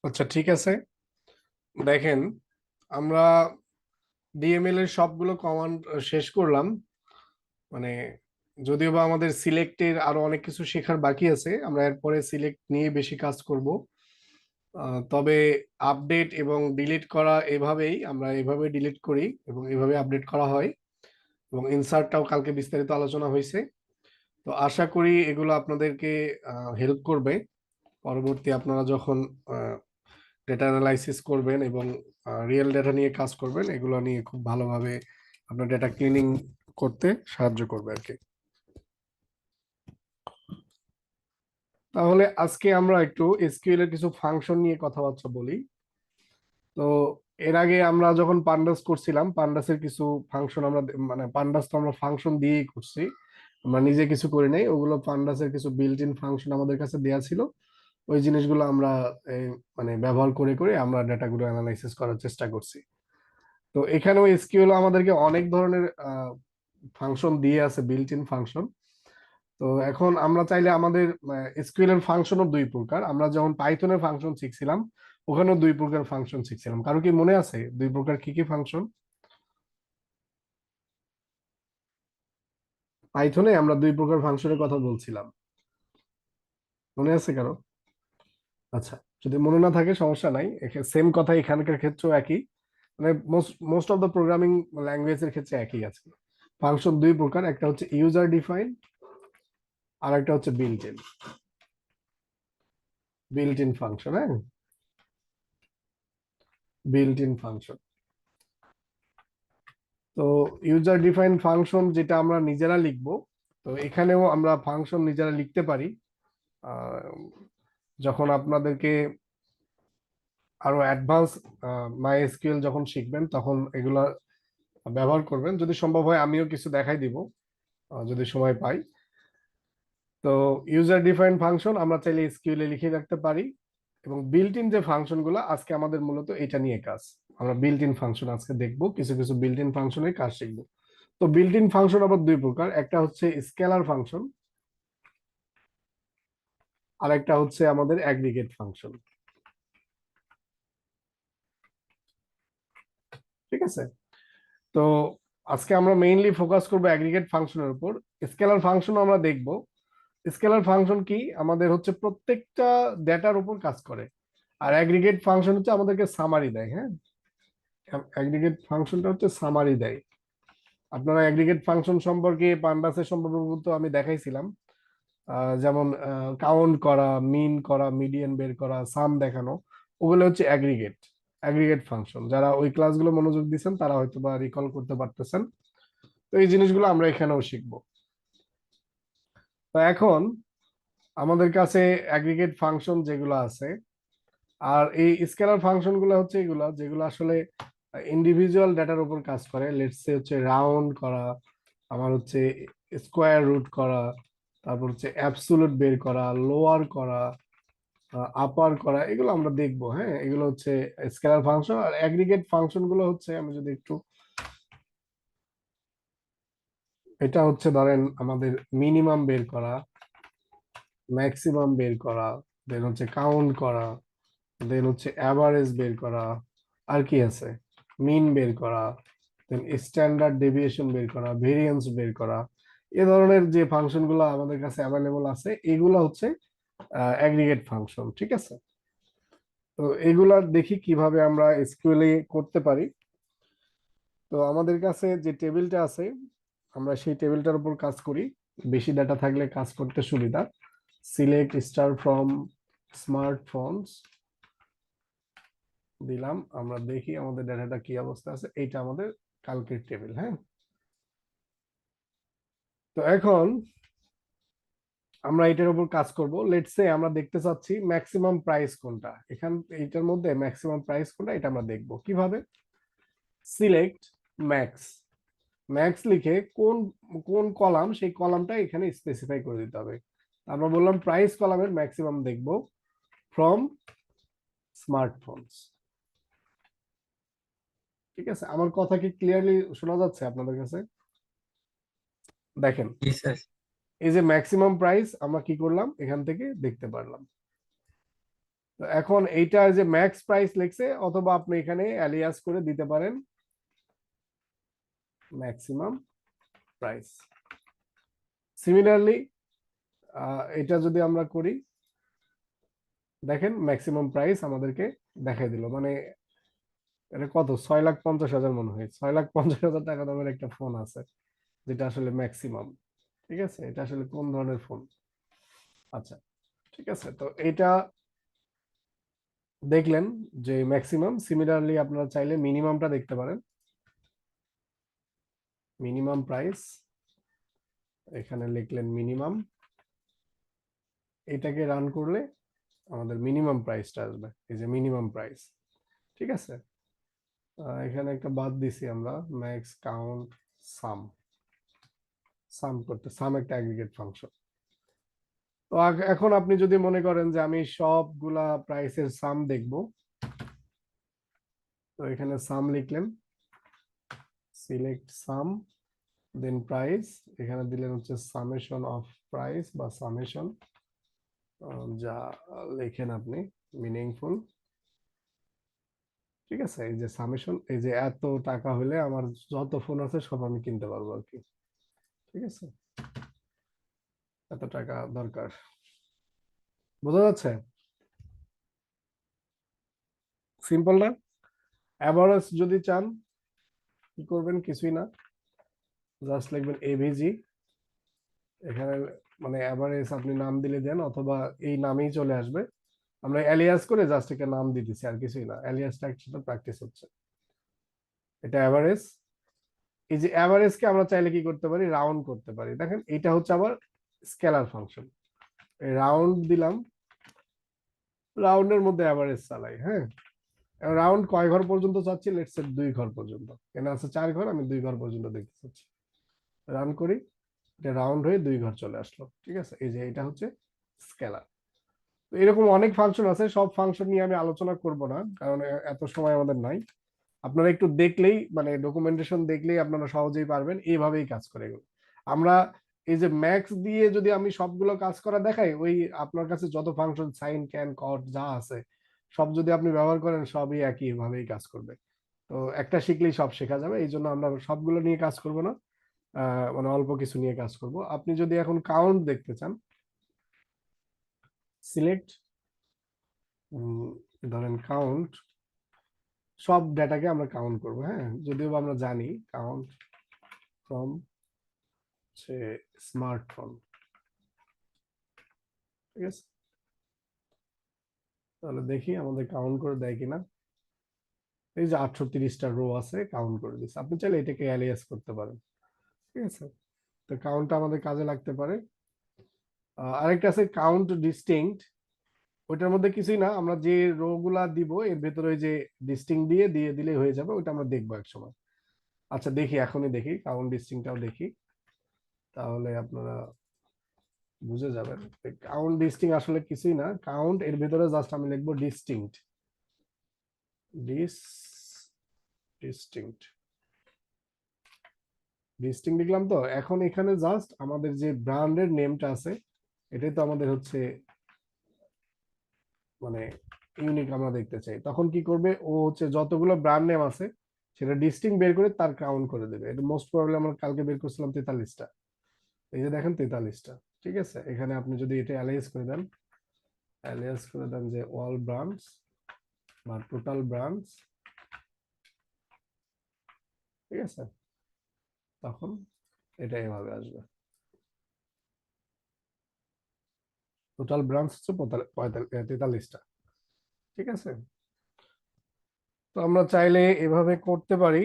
আচ্ছা, ঠিক আছে। দেখেন, আমরা ডিএমএল এর সবগুলো কমান্ড শেষ করলাম। মানে যদিও বা আমাদের সিলেক্টের আরো অনেক কিছু শেখার বাকি আছে, আমরা এরপরে সিলেক্ট নিয়ে বেশি কাজ করব। তবে আপডেট এবং ডিলিট করা আমরা এভাবে ডিলিট করি এবং এভাবে আপডেট করা হয়, এবং ইনসার্টটাও কালকে বিস্তারিত আলোচনা হয়েছে। তো আশা করি এগুলো আপনাদেরকে হেল্প করবে পরবর্তী আপনারা যখন ডেটা অ্যানালাইসিস করবেন এবং রিয়েল ডেটা নিয়ে কাজ করবেন, এগুলো নিয়ে খুব ভালোভাবে আপনার ডেটা ক্লিনিং করতে সাহায্য করবে আর কি। তাহলে আজকে আমরা একটু এসকিউএল এর কিছু ফাংশন নিয়ে কথাবার্তা বলি। তো এর আগে আমরা যখন পান্ডাস করছিলাম, পান্ডাসের কিছু ফাংশন আমরা মানে পান্ডাস তো আমরা ফাংশন দিয়েই করছি, আমরা নিজে কিছু করি নাই। ওগুলো পান্ডাসের কিছু বিল্ট ইন ফাংশন আমাদের কাছে দেয়া ছিল। ওই জিনিসগুলো আমরা এই, মানে ব্যবহার করে করে আমরা ডেটাগুলো অ্যানালাইসিস করার চেষ্টা করছি। তো এখানেও এসকিউএল আমাদেরকে অনেক ধরনের ফাংশন দিয়ে আছে, বিল্ট ইন ফাংশন। তো এখন আমরা চাইলে আমাদের এসকিউএল এর ফাংশনও দুই প্রকার। আমরা যখন পাইথনের ফাংশন শিখছিলাম, ওখানেও দুই প্রকার ফাংশন শিখছিলাম। কারো কি মনে আছে দুই প্রকার কি কি ফাংশন? পাইথনে আমরা দুই প্রকার ফাংশনের কথা বলছিলাম, মনে আছে কারো? আচ্ছা, যদি মনে না থাকে সমস্যা নাই, সেম কথা এখানকার ক্ষেত্রেও একই। মানে most most of the programming ল্যাঙ্গুয়েজের ক্ষেত্রে একই আছে। ফাংশন দুই প্রকার, একটা হচ্ছে ইউজার ডিফাইন আর একটা হচ্ছে built in. Built in function, হ্যাঁ, বিল্ট ইন ফাংশন। তো ইউজার ডিফাইন ফাংশন যেটা আমরা নিজেরা লিখব, তো এখানেও আমরা ফাংশন নিজেরা লিখতে পারি। আহ, যখন আপনাদেরকে আরো অ্যাডভান্স মাইএসকিউএল যখন শিখবেন, তখন এগুলা ব্যবহার করবেন। যদি সম্ভব হয় আমিও কিছু দেখাই দিব, যদি সময় পাই। তো ইউজার ডিফাইন ফাংশন আমরা চাইলে এসকিউএল এ লিখে রাখতে পারি, এবং বিল্ট ইন যে ফাংশন গুলো, আজকে আমাদের মূলত এটা নিয়ে কাজ। আমরা বিল্ট ইন ফাংশন আজকে দেখবো, কিছু কিছু বিল্ট ইন ফাংশনের কাজ শিখবো। তো বিল্ট ইন ফাংশন আবার দুই প্রকার, একটা হচ্ছে স্কেলার ফাংশন আর একটা হচ্ছে আমাদের অ্যাগ্রিগেট ফাংশন। ঠিক আছে? তো আজকে আমরা মেইনলি ফোকাস করবো অ্যাগ্রিগেট ফাংশনের উপর। স্কেলার ফাংশন আমরা দেখব। স্কেলার ফাংশন কি, আমাদের হচ্ছে প্রত্যেকটা ডেটার উপর কাজ করে। আর অ্যাগ্রিগেট ফাংশন হচ্ছে আমাদেরকে সামারি দেয়, হ্যাঁ। অ্যাগ্রিগেট ফাংশনটা হচ্ছে সামারি দেয়। আপনারা অ্যাগ্রিগেট ফাংশন সম্পর্কে পান্ডাসের সম্পর্কে আমি দেখাইছিলাম। যেমন কাউন্ট করা, মিন করা, মিডিয়ান বের করা, সাম দেখানো, ওগুলো হচ্ছে অ্যাগ্রিগেট অ্যাগ্রিগেট ফাংশন। যারা ওই ক্লাসগুলো মনোযোগ দিচ্ছেন তারা হয়তো বা রিকল করতে পারতেছেন। তো এই জিনিসগুলো আমরা এখানেও শিখবো। তো এখন আমাদের কাছে অ্যাগ্রিগেট ফাংশন যেগুলো আছে, আর এই স্কেলার ফাংশন গুলো হচ্ছে এগুলা যেগুলো আসলে ইন্ডিভিজুয়াল ডাটার উপর কাজ করে। লেটস সে হচ্ছে রাউন্ড করা, আমার হচ্ছে স্কোয়ার রুট করা, তারপর হচ্ছে অ্যাবসোলুট বের করা, লোয়ার করা, আপার করা, এগুলো আমরা দেখবো। হ্যাঁ, এগুলো হচ্ছে স্কেলার ফাংশন। আর অ্যাগ্রিগেট ফাংশন গুলো হচ্ছে, আমি যদি একটু, এটা হচ্ছে ধরেন আমাদের মিনিমাম বের করা, ম্যাক্সিমাম বের করা, দেন হচ্ছে কাউন্ট করা, দেন হচ্ছে অ্যাভারেজ বের করা, আর কি আছে, মিন বের করা, দেন স্ট্যান্ডার্ড ডেভিয়েশন বের করা, ভেরিয়েন্স বের করা। এ ধরনের যে ফাংশন গুলো আমাদের কাছে অ্যাভেলেবল আছে, এগুলো হচ্ছে অ্যাগ্রিগেট ফাংশন। ঠিক আছে? তো এগুলা দেখি কিভাবে আমরা এসকিউএল এ করতে পারি। তো আমাদের কাছে যে টেবিলটা আছে, আমরা সেই টেবিলটার উপর কাজ করি। বেশি ডাটা থাকলে কাজ করতে সুবিধা। সিলেক্ট স্টার ফ্রম স্মার্টফোনস দিলাম, আমরা দেখি আমাদের ডাটাটা কি অবস্থা আছে। এইটা আমাদের কালকের টেবিল, হ্যাঁ। তো এখন আমরা এটার উপর কাজ করব। লেটস সে আমরা দেখতে চাচ্ছি ম্যাক্সিমাম প্রাইস কোনটা, এইটার মধ্যে ম্যাক্সিমাম প্রাইস কোনটা, এটা আমরা দেখব কিভাবে। সিলেক্ট ম্যাক্স, ম্যাক্স লিখে কোন কোন কলাম, সেই কলামটা এখানে স্পেসিফাই করে দিতে হবে। আমরা বললাম প্রাইস কলামের ম্যাক্সিমাম দেখব ফ্রম স্মার্টফোনস। ঠিক আছে? আমার কথা কি ক্লিয়ারলি শোনা যাচ্ছে আপনাদের কাছে? দেখেন, জি স্যার। এই যে ম্যাক্সিমাম প্রাইস আমরা কি করলাম এখান থেকে দেখতে পারলাম। তো এখন এইটার যে ম্যাক্স প্রাইস লিখছে, অথবা আপনি এখানে অ্যালিয়াস করে দিতে পারেন ম্যাক্সিমাম প্রাইস। সিমিলারলি এটা যদি আমরা করি, দেখেন ম্যাক্সিমাম প্রাইস আমাদেরকে দেখাই দিল। মানে এটা কত, 6,50,000 মনে হয়, 6,50,000 টাকা দামের একটা ফোন আছে, যেটা আসলে ম্যাক্সিমাম। ঠিক আছে, এটা আসলে কোন ধরনের ফোন? আচ্ছা, ঠিক আছে, তো এটা দেখলেন যে ম্যাক্সিমাম। সিমিলারলি আপনারা চাইলে মিনিমামটা দেখতে পারেন, মিনিমাম প্রাইস। এখানে লিখলেন মিনিমাম, এটাকে রান করলে আমাদের মিনিমাম প্রাইসটা আসবে, এই যে মিনিমাম প্রাইস। ঠিক আছে, এখানে একটা বাদ দিছি আমরা, ম্যাক্স কাউন্ট সাম। সাম করতে, সাম একটা অ্যাগ্রিগেট ফাংশন। তো এখন আপনি যদি মনে করেন যে আমি সবগুলা প্রাইসের সাম দেখব, তো এখানে সাম লিখলেন, সিলেক্ট সাম, দেন প্রাইস, এখানে দিলেন হচ্ছে সামেশন অফ প্রাইস বা সামেশন, যা লেখেন আপনি মিনিংফুল। ঠিক আছে, এই যে সামেশন, এই যে এত টাকা হলে আমার যত ফোন আছে সব আমি কিনতে পারবো আর কি। ঠিক আছে, এত টাকা দরকার, বোঝা যাচ্ছে? সিম্পল না? অ্যাভারেজ যদি চান কি করবেন, কিছুই না, জাস্ট লিখবেন এভিজি। এখানে মানে অ্যাভারেজ আপনি নাম দিলে দেন, অথবা এই নামেই চলে আসবে। আমরা অ্যালিয়াস করে জাস্ট একটা নাম দিয়ে দিচ্ছি, আর কিছুই না, অ্যালিয়াসটা একসাথে প্র্যাকটিস হচ্ছে। এটা অ্যাভারেজ। এই যে অ্যাভারেজকে আমরা চাইলে কি করতে পারি, রাউন্ড করতে পারি। দেখেন এটা হচ্ছে আবার স্কেলার ফাংশন, রাউন্ড দিলাম, রাউন্ডের মধ্যে অ্যাভারেজ চালাই। হ্যাঁ, রাউন্ড কয় ঘর পর্যন্ত চাচ্ছি, লেটস সে 2 ঘর পর্যন্ত। এখানে আছে 4 ঘর, আমি 2 ঘর পর্যন্ত দেখতে চাচ্ছি। রান করি, এটা রাউন্ড হয়ে 2 ঘর চলে আসলো। ঠিক আছে, এই যে এটা হচ্ছে স্কেলার। তো এরকম অনেক ফাংশন আছে, সব ফাংশন নিয়ে আমি আলোচনা করব না, কারণ এত সময় আমাদের নাই। আপনারা একটু দেখলেই, মানে ডকুমেন্টেশন দেখলেই আপনারা সহজেই পারবেন এইভাবেই কাজ করে এগুলো। আমরা এই যে ম্যাক্স দিয়ে যদি আমি সবগুলো কাজ করা দেখাই, ওই আপনার কাছে যত ফাংশন সাইন ক্যান কট যা আছে সব যদি আপনি ব্যবহার করেন, সবই একই ভাবেই কাজ করবে। তো একটা শিখলেই সব শেখা যাবে, এই জন্য আমরা সবগুলো নিয়ে কাজ করব না, মানে অল্প কিছু নিয়ে কাজ করব। আপনি যদি এখন কাউন্ট দেখতে চান, সিলেক্ট, ধরেন কাউন্ট, সব ডেটাকে আমরা কাউন্ট করব। হ্যাঁ, যদিও বা আমরা জানি কাউন্ট ফ্রম হচ্ছে স্মার্টফোন। ঠিক আছে, তাহলে দেখি আমাদের কাউন্ট করে দেয় কিনা। এই যে 830টা রো আছে, কাউন্ট করে দিচ্ছে। আপনি চাইলে এটাকে অ্যালিয়াস করতে পারেন। ঠিক আছে, তো কাউন্টটা আমাদের কাজে লাগতে পারে। আরেকটা আছে কাউন্ট ডিস্টিংক্ট, ওইটার মধ্যে কিছুই না, আমরা যে রো গুলা দিব এর ভেতরে ওই যে ডিস্টিংক্ট দিয়ে দিয়ে দিলেই হয়ে যাবে, ওইটা আমরা দেখবো এক সময়। আচ্ছা দেখি, এখনই দেখি কাউন্ট ডিস্টিংক্টটাও দেখি, তাহলে আপনারা বুঝে যাবেন। কাউন্ট ডিস্টিংক্ট আসলে কিছুই না, কাউন্ট এর ভেতরে জাস্ট আমি লিখবো ডিস্টিংক্ট, ডিস ডিস্টিংক্ট, ডিস্টিংক্ট লিখলাম। তো এখন এখানে জাস্ট আমাদের যে ব্র্যান্ডের নেমটা আছে, এটাই তো আমাদের হচ্ছে মানে ইউনিক আমরা দেখতে চাই। তখন কি করবে, ও হচ্ছে যতগুলো ব্র্যান্ড নেম আছে সেটা ডিস্টিংক্ট বের করে তার কাউন্ট করে দেবে। এটা মোস্ট প্রবাবলি আমরা কালকে বের করছিলাম 43টা, এই যে দেখেন 43টা। ঠিক আছে, এখানে আপনি যদি এটা অ্যালাইজ করে দেন, অ্যালিয়াস করে দেন যে অল ব্রাঞ্চ বা টোটাল ব্রাঞ্চ। ঠিক আছে, তখন এটা এভাবে আসবে, টোটাল ব্রাঞ্চ হচ্ছে 43টা। ঠিক আছে, তো আমরা চাইলে এভাবে করতে পারি।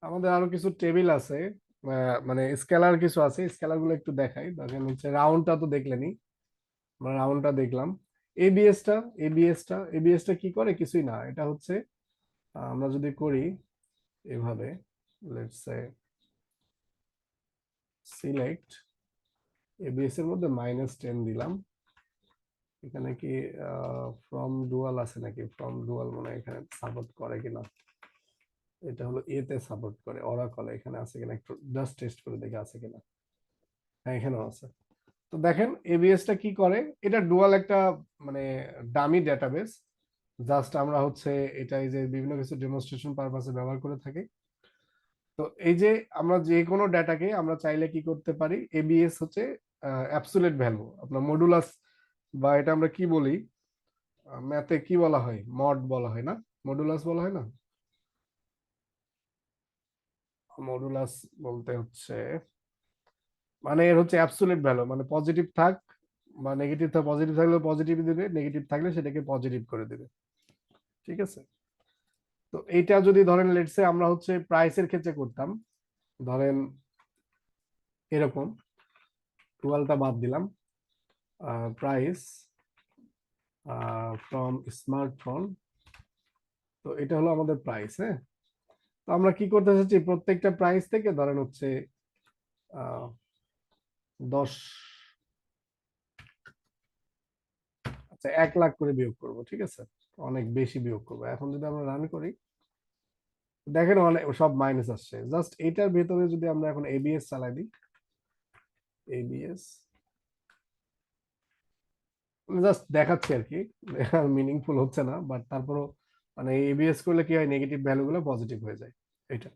আমাদের আরো কিছু টেবিল আছে, মানে স্কেলার কিছু আছে, স্কেলার গুলো একটু দেখাই। দেখেন হচ্ছে রাউন্ডটা তো দেখলেনই, আমরা রাউন্ডটা দেখলাম। এবিএসটা, এবিএসটা কি করে, কিছুই না, এটা হচ্ছে আমরা যদি করি এভাবে, লেটস সে সিলেক্ট, এবিএস এর মধ্যে -10 দিলাম। এখানে কি ফ্রম ডুয়াল আছে নাকি, ফ্রম ডুয়াল মনে হয় এখানে সাপোর্ট করে কিনা, এটা হলো এতে সাপোর্ট করে, অরাকলে এখানে আছে কিনা একটু জাস্ট টেস্ট করে দেখে আছে কিনা। হ্যাঁ, এখানেও আছে। তো দেখেন এবিএস টা কি করে, এটা ডুয়াল একটা মানে ডামি ডেটাবেস। জাস্ট আমরা হচ্ছে এটা এই যে বিভিন্ন কিছু ডেমনস্ট্রেশন পারপাসে ব্যবহার করে থাকি। তো এই যে আমরা যে কোনো ডাটাকে আমরা চাইলে কি করতে পারি, এবিএস হচ্ছে অ্যাবসোলিউট ভ্যালু, আপনার মডুলাস, বা এটা আমরা কি বলি, ম্যাথে কি বলা হয়, মড বলা হয় না, মডুলাস বলা হয় না। মডুলাস বলতে হচ্ছে মানে এর হচ্ছে অ্যাবসোলিউট ভ্যালু, মানে পজিটিভ থাক বা নেগেটিভ থাক, পজিটিভ থাকলে পজিটিভ দিবে, নেগেটিভ থাকলে সেটাকে পজিটিভ করে দিবে। ঠিক আছে। তো এইটা যদি ধরেন লেটসে আমরা হচ্ছে প্রাইসের ক্ষেত্রে করতাম, ধরেন এরকম, টুয়েলভটা বাদ দিলাম, প্রাইস ফ্রম স্মার্টফোন, তো এটা হলো আমাদের প্রাইস। হ্যাঁ, তো আমরা কি করতে চাচ্ছি, প্রত্যেকটা প্রাইস থেকে ধরেন হচ্ছে 10, আচ্ছা 1 লাখ করে বিয়োগ করব। ঠিক আছে, অনেক বেশি বিয়োগ করবো। এখন যদি আমরা রান করি, দেখেন অনেক সব মাইনাস আসছে। জাস্ট এটার ভেতরে যদি আমরা এখন এবিএস চালাই দিই, এবিএস জাস্ট দেখাচ্ছি আর কি, মিনিংফুল হচ্ছে না, বাট তারপরও মানে এবিএস করলে কি হয়, নেগেটিভ ভ্যালু গুলো পজিটিভ হয়ে যায়। এটা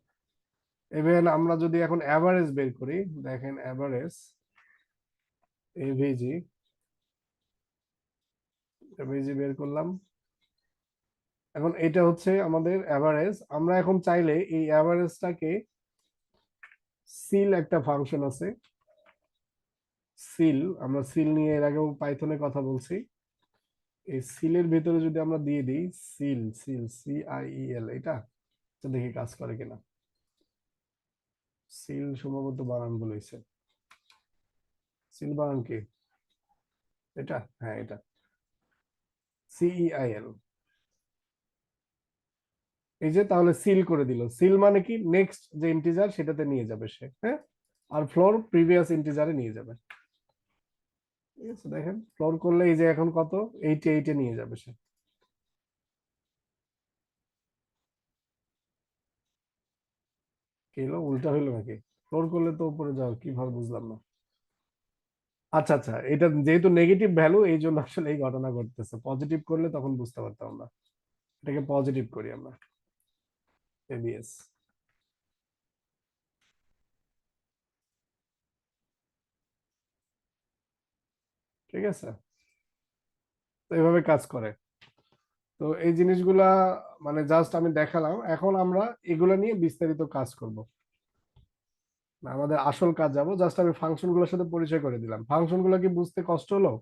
ইভেন আমরা যদি এখন অ্যাভারেজ বের করি, দেখেন অ্যাভারেজ এভিজি, এভিজি বের করলাম। এখন এটা হচ্ছে আমাদের অ্যাভারেজ। আমরা এখন চাইলে এই অ্যাভারেজটাকে সিল, একটা ফাংশন আছে সিল, আমরা সিল নিয়ে এর আগেও পাইথনে কথা বলছি। এই সিলের ভেতরে যদি আমরা দিয়ে দিই সিল, সিল সিআইইএল, এটা তো দেখি কাজ করে কিনা। সিল সম্ভবত বানান বলেছে, সিল বানান কি, এটা হ্যাঁ এটা সিইআইএল। এই যে তাহলে সিল করে দিল, সিল মানে কি, নেক্সট যে ইন্টিজার সেটাতে নিয়ে যাবে সে, হ্যাঁ, আর ফ্লোর প্রিভিয়াস ইন্টিজারে নিয়ে যাবে। ঠিক আছে, দেখেন ফ্লোর করলে এই যে এখন কত, 88 নিয়ে যাবে সে। কি হলো, উল্টা হইলো নাকি? ফ্লোর করলে তো উপরে যাও কিভাবে, বুঝলাম না। আচ্ছা আচ্ছা, এটা যেহেতু নেগেটিভ ভ্যালু এই জন্য আসলে এই ঘটনা ঘটতেছে, পজিটিভ করলে তখন বুঝতে পারতাম না। এটাকে পজিটিভ করি আমরা, এবিএস। ঠিক আছে, তো এভাবে কাজ করে। তো এই জিনিসগুলা মানে জাস্ট আমি দেখালাম, এখন আমরা এগুলা নিয়ে বিস্তারিত কাজ করব। আমাদের আসল কাজ যাব, জাস্ট আমি ফাংশন গুলোর সাথে পরিচয় করে দিলাম। ফাংশন গুলো কি বুঝতে কষ্ট হলো?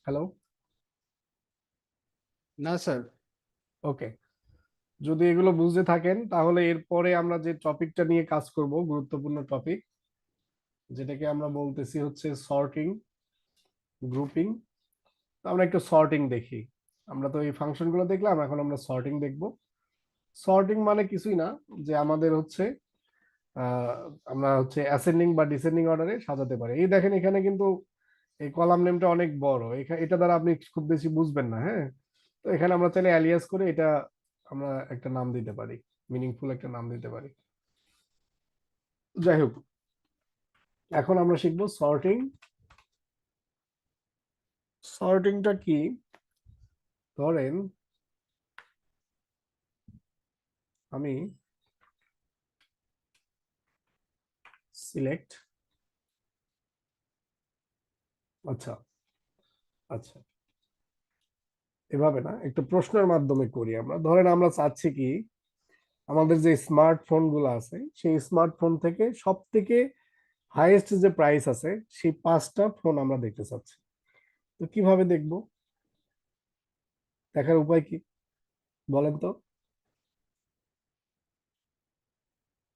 হ্যালো? না স্যার। ওকে, যদি এগুলো বুঝতে থাকেন তাহলে এরপরে আমরা যে টপিকটা নিয়ে কাজ করব, গুরুত্বপূর্ণ টপিক, যেটাকে আমরা বলতেছি হচ্ছে সর্টিং, গ্রুপিং। তো আমরা একটু সর্টিং দেখি। আমরা তো এই ফাংশন গুলো দেখলাম, এখন আমরা সর্টিং দেখব। সর্টিং মানে কিছুই না, যে আমাদের হচ্ছে আহ আমরা হচ্ছে অ্যাসেন্ডিং বা ডিসেন্ডিং অর্ডারে সাজাতে পারি। এই দেখেন এখানে কিন্তু এই কলাম নেমটা অনেক বড়, এটা দ্বারা আপনি খুব বেশি বুঝবেন না। হ্যাঁ, তো এখানে আমরা চাইলে অ্যালিয়াস করে এটা আমরা একটা নাম দিতে পারি, মিনিংফুল একটা নাম দিতে পারি। যাই হোক, এখন আমরা শিখবো সর্টিং। সর্টিংটা কি, ধরেন আমি সিলেক্ট, আচ্ছা আচ্ছা, এভাবে না, একটু প্রশ্নের মাধ্যমে করি আমরা। ধরেন আমরা চাচ্ছি কি, আমাদের যে স্মার্টফোন গুলো আছে সেই স্মার্টফোন থেকে সব থেকে হাইয়েস্ট যে প্রাইস আছে সেই 5টা ফোন আমরা দেখতে চাচ্ছি। তো কিভাবে দেখবো, দেখার উপায় কি বলেন তো?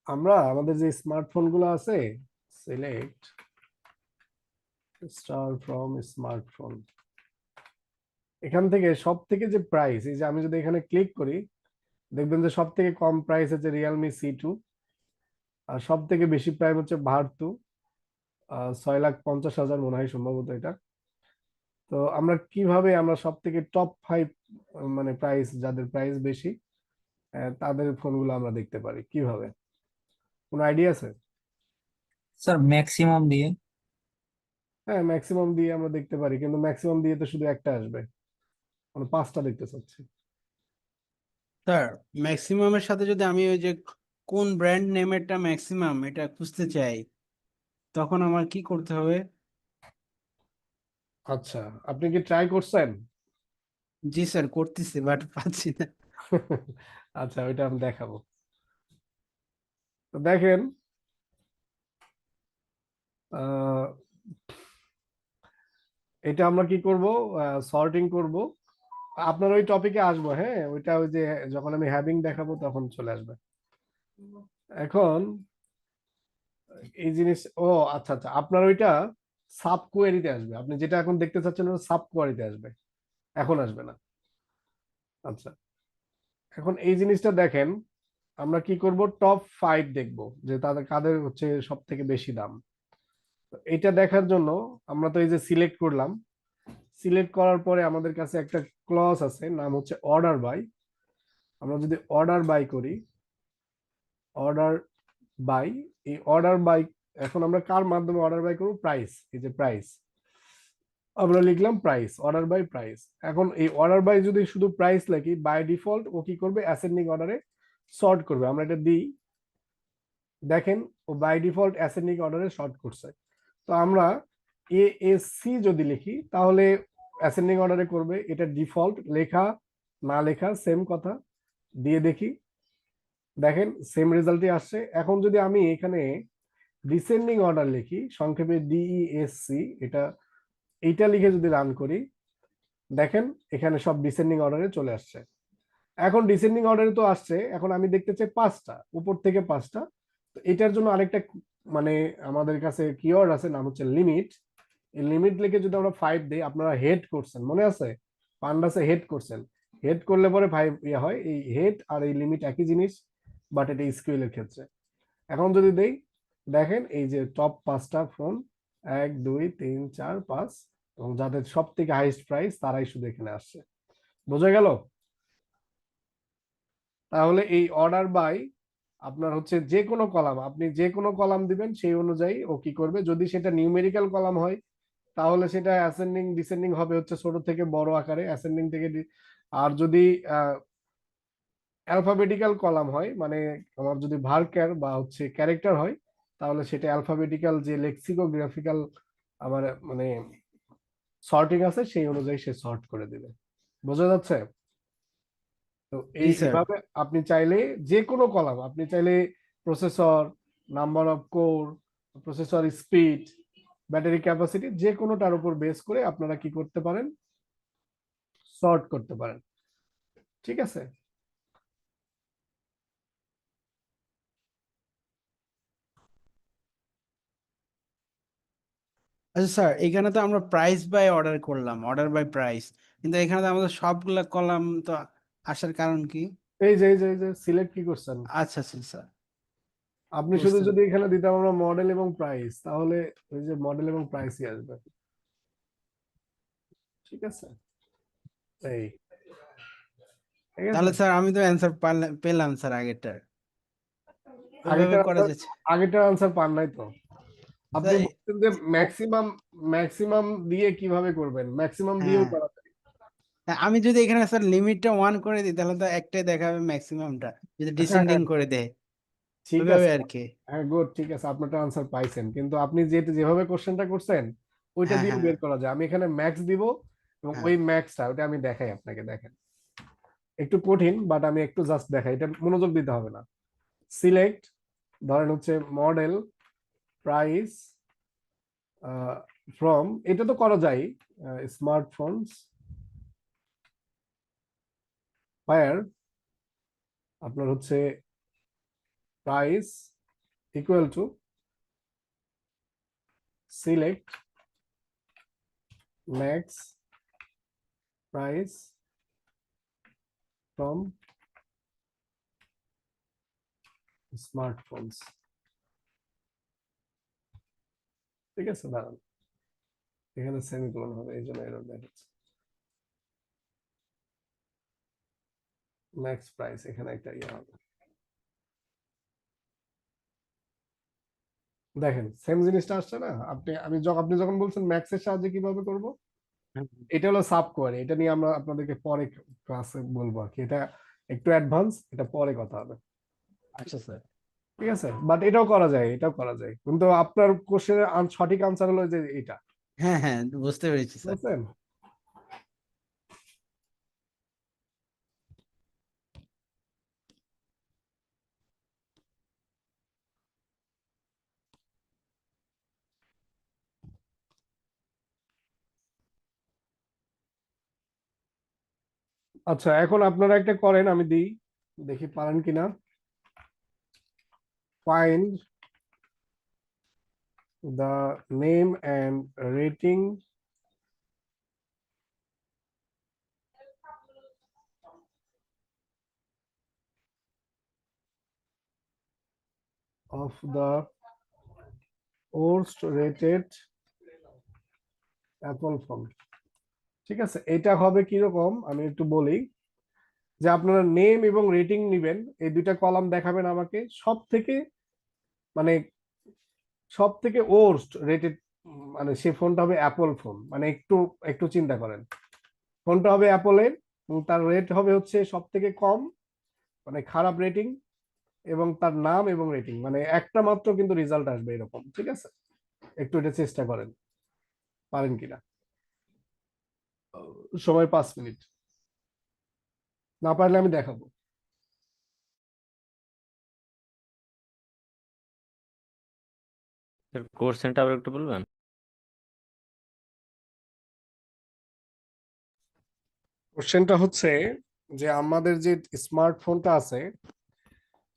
আমরা আমাদের যে স্মার্টফোন গুলো আছে, সিলেক্ট স্টার ফ্রম স্মার্টফোন, এখান থেকে সব থেকে যে প্রাইস, এই যে আমি যদি এখানে ক্লিক করি, দেখবেন যে সব থেকে কম প্রাইস হচ্ছে রিয়েলমি সি 2, আর সব থেকে বেশি প্রাইস হচ্ছে ভার্তু, 6,50,000 মনে হয় সম্ভবত এটা। তো আমরা কিভাবে আমরা সব থেকে টপ 5 মানে প্রাইস, যাদের প্রাইস বেশি তাদের ফোনগুলো আমরা দেখতে পারি কিভাবে? কোনো আইডিয়া আছে? স্যার ম্যাক্সিমাম দিয়ে। হ্যাঁ, ম্যাক্সিমাম দিয়ে আমরা দেখতে পারি, কিন্তু ম্যাক্সিমাম দিয়ে তো শুধু একটা আসবে, মানে পাঁচটা দেখতে চাচ্ছি। স্যার ম্যাক্সিমামের সাথে যদি আমি ওই যে কোন ব্র্যান্ড নেমেরটা ম্যাক্সিমাম এটা খুঁজতে চাই, তখন আমার কি করতে হবে? আচ্ছা, আপনি কি ট্রাই করছেন? জি স্যার, করতেছি বাট পাচ্ছি না। আচ্ছা, ওইটা আমি দেখাবো। তো দেখেন, আহ, এটা আমরা কি করব, সর্টিং করব। আপনার ওই টপিকে আসবো, হ্যাঁ, ওইটা ওই যে যখন আমি হ্যাভিং দেখাবো তখন চলে আসবে। এখন এই জিনিস, ও আচ্ছা আচ্ছা, আপনার ওইটা সাব কোয়েরিতে আসবে, আপনি যেটা এখন দেখতে চাচ্ছেন ওটা সাব কোয়েরিতে আসবে, এখন আসবে না। আচ্ছা, এখন এই জিনিসটা দেখেন, আমরা কি করব, টপ 5 দেখব, যে তাদের কাদের হচ্ছে সব থেকে বেশি দাম। তো এটা দেখার জন্য আমরা তো এই যে সিলেক্ট করলাম, সিলেক্ট করার পরে আমাদের কাছে একটা ক্লজ আছে, নাম হচ্ছে অর্ডার বাই। আমরা যদি অর্ডার বাই করি, অর্ডার বাই, এই অর্ডার বাই, এখন আমরা কার মাধ্যমে অর্ডার বাই করবো, প্রাইস, এই যে প্রাইস, আমরা লিখলাম প্রাইস, অর্ডার বাই প্রাইস। এখন এই অর্ডার বাই যদি শুধু প্রাইস লিখি, বাই ডিফল্ট ও কি করবে, অ্যাসেন্ডিং অর্ডারে সর্ট করবে। আমরা এটা দিই, দেখেন ও বাই ডিফল্ট অ্যাসেন্ডিং অর্ডারে সর্ট করছে। তো আমরা এ এস সি যদি লিখি তাহলে অ্যাসেন্ডিং অর্ডারে করবে, এটা ডিফল্ট, লেখা না লেখা সেম কথা, দিয়ে দেখি, দেখেন সেম রেজাল্টই আসছে। এখন যদি আমি এখানে ডিসেন্ডিং অর্ডার লিখি, সংক্ষেপে ডিইএসসি, এটা এইটা লিখে যদি রান করি, দেখেন এখানে সব ডিসেন্ডিং অর্ডারে চলে আসছে। এখন ডিসেন্ডিং অর্ডারে তো আসছে, এখন আমি দেখতে চাই পাঁচটা, উপর থেকে পাঁচটা। তো এটার জন্য আরেকটা মানে আমাদের কাছে কিওয়ার্ড আছে, নাম হচ্ছে লিমিট। এই লিমিট লিখে যদি আমরা 5 দিই, আপনারা হেড করছেন মনে আছে, পান্ডাসে হেড করছেন, হেড করলে পরে 5 ইয়ে হয়। এই হেড আর এই লিমিট একই জিনিস, বাট এটা এসকিউএল এর ক্ষেত্রে। এখন যদি দেই, দেখেন এই যে টপ 5টা ফোন, 1 2 3 4 5, এবং যাদের সব থেকে হাইস্ট প্রাইস তারাই শুধু এখানে আসছে। বোঝা গেল? তাহলে এই অর্ডার বাই আপনার হচ্ছে যে কোনো কলাম, আপনি যে কোনো কলাম দিবেন সেই অনুযায়ী ও কি করবে। যদি সেটা নিউমেরিক্যাল কলাম হয় তাহলে সেটা অ্যাসেন্ডিং ডিসেন্ডিং হবে হচ্ছে ছোট থেকে বড় আকারে, অ্যাসেন্ডিং থেকে আর যদি অ্যালফাবেটিক্যাল কলাম হয়, মানে আমার যদি ভার্কার বা হচ্ছে ক্যারেক্টার হয়, তাহলে সেটা অ্যালফাবেটিক্যাল যে লেক্সিকোগ্রাফিক্যাল আমার মানে সর্টিং আছে সেই অনুযায়ী সে সর্ট করে দিবে। বোঝা যাচ্ছে? তো জি স্যার। এইভাবে আপনি চাইলে যে কোনো কলাম, আপনি চাইলে processor, number of core, processor speed, battery capacity, যে কোনোটার উপর বেস করে আপনারা কি করতে পারেন, সর্ট করতে পারেন। ঠিক আছে? আচ্ছা স্যার, এখানে তো আমরা প্রাইস বাই অর্ডার করলাম, অর্ডার বাই প্রাইস, কিন্তু এখানে তো আমাদের সবগুলা কলাম তো আসার কারণ কি? এই যে সিলেক্ট কি করছেন, আচ্ছা আচ্ছা স্যার, আপনি শুধু বুঝতে যদি এখানে দিতাম আমরা মডেল এবং প্রাইস, তাহলে ওই যে মডেল এবং প্রাইসই আসবে। ঠিক আছে, এই, ঠিক আছে। তাহলে স্যার আমি তো অ্যান্সার পেলাম স্যার আগেরটার, ওইভাবে আগেরটার করা আনসার, যাচ্ছে আগেরটার আনসার পান নাই তো? আপনি স্যার। বলছেন যে ম্যাক্সিমাম, ম্যাক্সিমাম দিয়ে কিভাবে করবেন, ম্যাক্সিমাম দিয়েও হ্যাঁ, করা যায়। হ্যাঁ, আমি যদি এখানে স্যার লিমিটটা 1 করে দিই তাহলে তো একটাই দেখাবে ম্যাক্সিমামটা, যদি হ্যাঁ ডিসেন্ডিং হ্যাঁ, করে দেয় ঠিক ওইভাবে আছে। আর কি। হ্যাঁ গুড, ঠিক আছে, আপনারটা আনসার পাইছেন, কিন্তু আপনি যেভাবে কোশ্চেনটা করছেন ওইটা হ্যাঁ দিয়ে হ্যাঁ বের করা যায়। আমি এখানে ম্যাক্স দিব, এবং হ্যাঁ। ওই ম্যাক্সটা ওটা আমি দেখাই আপনাকে, দেখেন একটু কঠিন, বাট আমি একটু জাস্ট দেখাই, এটা মনোযোগ দিতে হবে না। সিলেক্ট, ধরেন হচ্ছে মডেল, প্রাইস, ফ্রম, এটা তো করা যায়, স্মার্টফোনস ফায়ার, আপনার হচ্ছে price equal to select max price from smartphones. ঠিক আছে, দাঁড়ান, এখানে সেমিকোলন হবে এই জন্য এরর দেখাচ্ছে। ম্যাক্স প্রাইস এখানে একটা ইয়ে হবে। দেখেন সেম জিনিসটা আসছে না, আপনি যখন বলছেন ম্যাক্সের সাহায্যে কিভাবে করব, এটা হলো সাব কোয়ারি। এটা নিয়ে আমরা আপনাদেরকে পরে ক্লাসে বলবো আর কি, এটা একটু অ্যাডভান্স, এটা পরে কথা হবে। আচ্ছা স্যার। ঠিক আছে, বাট এটাও করা যায়, এটাও করা যায়, কিন্তু আপনার কোশ্চেনের সঠিক আনসার হলো যে এটা। হ্যাঁ হ্যাঁ, বুঝতে পেরেছি স্যার। বুঝছেন? আচ্ছা, এখন আপনারা একটা করেন, আমি দিই, দেখি পারেন কিনা। Find the name and rating of the worst rated Apple phone. ঠিক আছে, এটা হবে কিরকম আমি একটু বলি, যে আপনারা নেম এবং রেটিং নিবেন, এই দুইটা কলাম দেখাবেন আমাকে, সব থেকে মানে সব থেকে ওর্স্ট রেটেড, মানে সে ফোনটা হবে অ্যাপল ফোন, মানে একটু একটু চিন্তা করেন, ফোনটা হবে অ্যাপলের এবং তার রেট হবে হচ্ছে সব থেকে কম, মানে খারাপ রেটিং, এবং তার নাম এবং রেটিং, মানে একটা মাত্র কিন্তু রেজাল্ট আসবে এরকম। ঠিক আছে, একটু এটা চেষ্টা করেন, পারেন কিনা। সময় 5 মিনিট, না পারলে আমি দেখাবো। কোশ্চেনটা আবার একটু বলবেন? কোশ্চেনটা হচ্ছে যে আমাদের যে স্মার্টফোনটা আছে,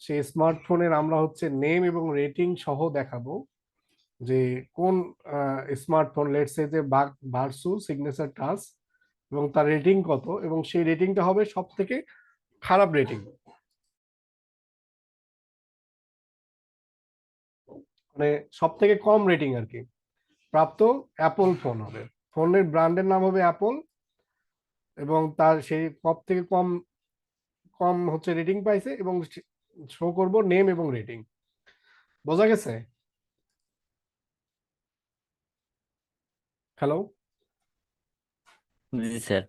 সেই স্মার্টফোনের আমরা হচ্ছে নেম এবং রেটিং সহ দেখাবো, যে কোন স্মার্টফোন, লেটস সে যে ভার্সু সিগনেচার টাচ, এবং তার রেটিং কত, এবং সেই রেটিংটা হবে সব থেকে খারাপ রেটিং, মানে সব থেকে কম রেটিং আর কি, প্রাপ্ত অ্যাপল ফোন হবে। ফোনের ব্র্যান্ডের নাম হবে অ্যাপল, এবং তার সেই সব থেকে কম কম হচ্ছে রেটিং পাইছে, এবং শো করব নেম এবং রেটিং। বোঝা গেছে? হ্যালো? জি স্যার।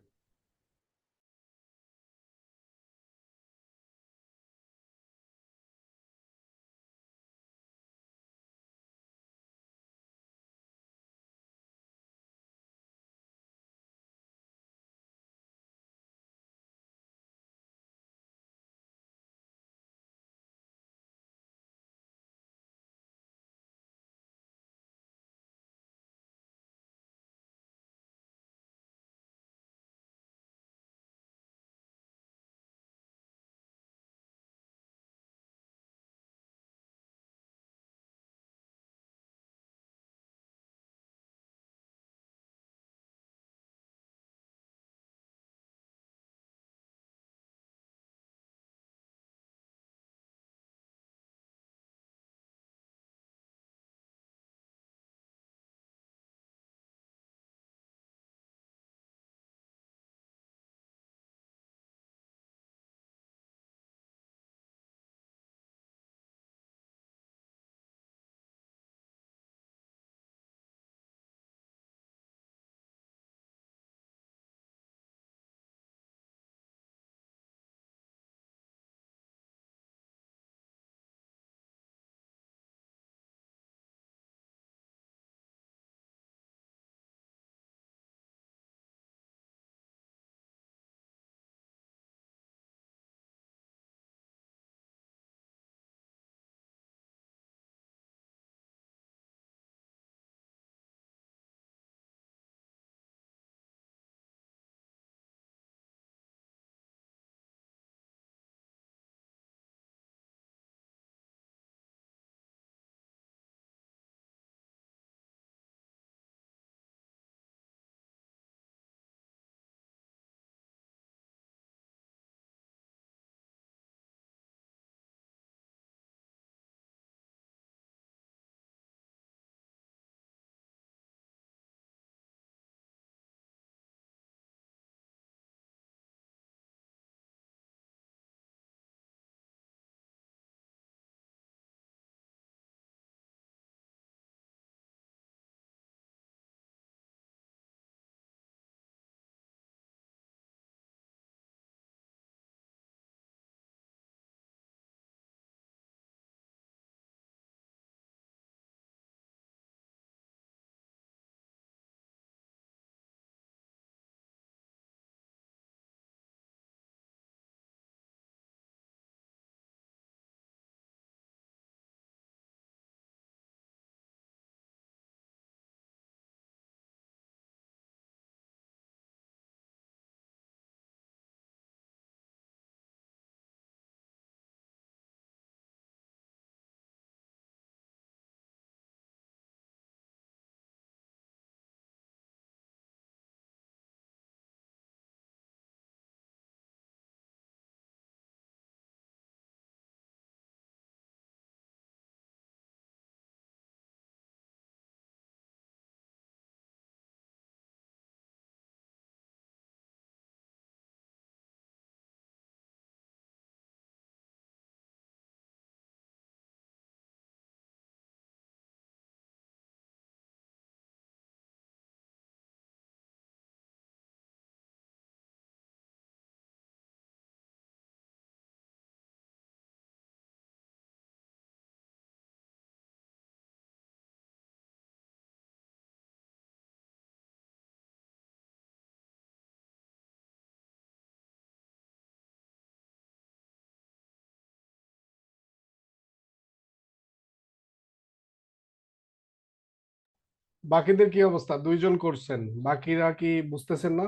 বাকিদের কি অবস্থা? দুইজন করছেন, বাকিরা কি বুঝতেছেন না?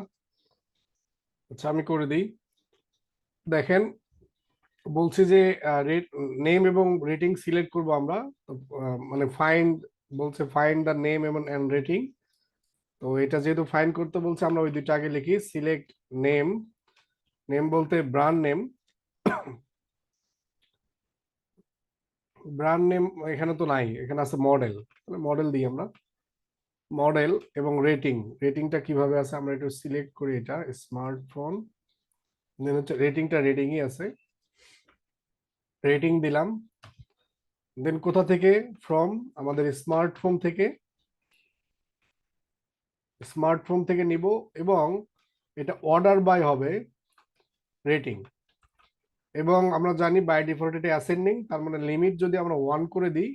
আচ্ছা আমি করে দিই। দেখেন, বলছি যে নেম এবং রেটিং সিলেক্ট করব আমরা। তো মানে ফাইন্ড, বলছে ফাইন্ড দ্য নেম এবং এন্ড রেটিং। তো এটা যেহেতু ফাইন্ড করতে বলছে, আমরা ওই দুইটা আগে লিখি। সিলেক্ট নেম, নেম বলতে ব্র্যান্ড নেম, ব্র্যান্ড নেম এখানে তো নাই, এখানে আছে মডেল, মডেল দিই আমরা। মডেল এবং রেটিং, রেটিংটা কিভাবে আছে আমরা একটু সিলেক্ট করি, এটা স্মার্টফোন, দেন হচ্ছে রেটিংটা রেটিংই আছে, রেটিং দিলাম। দেন কোথা থেকে? ফ্রম, আমাদের স্মার্টফোন থেকে, স্মার্টফোন থেকে নিব। এবং এটা অর্ডার বাই হবে রেটিং। এবং আমরা জানি বাই ডিফল্ট এটা অ্যাসেন্ডিং, তার মানে লিমিট যদি আমরা 1 করে দিই,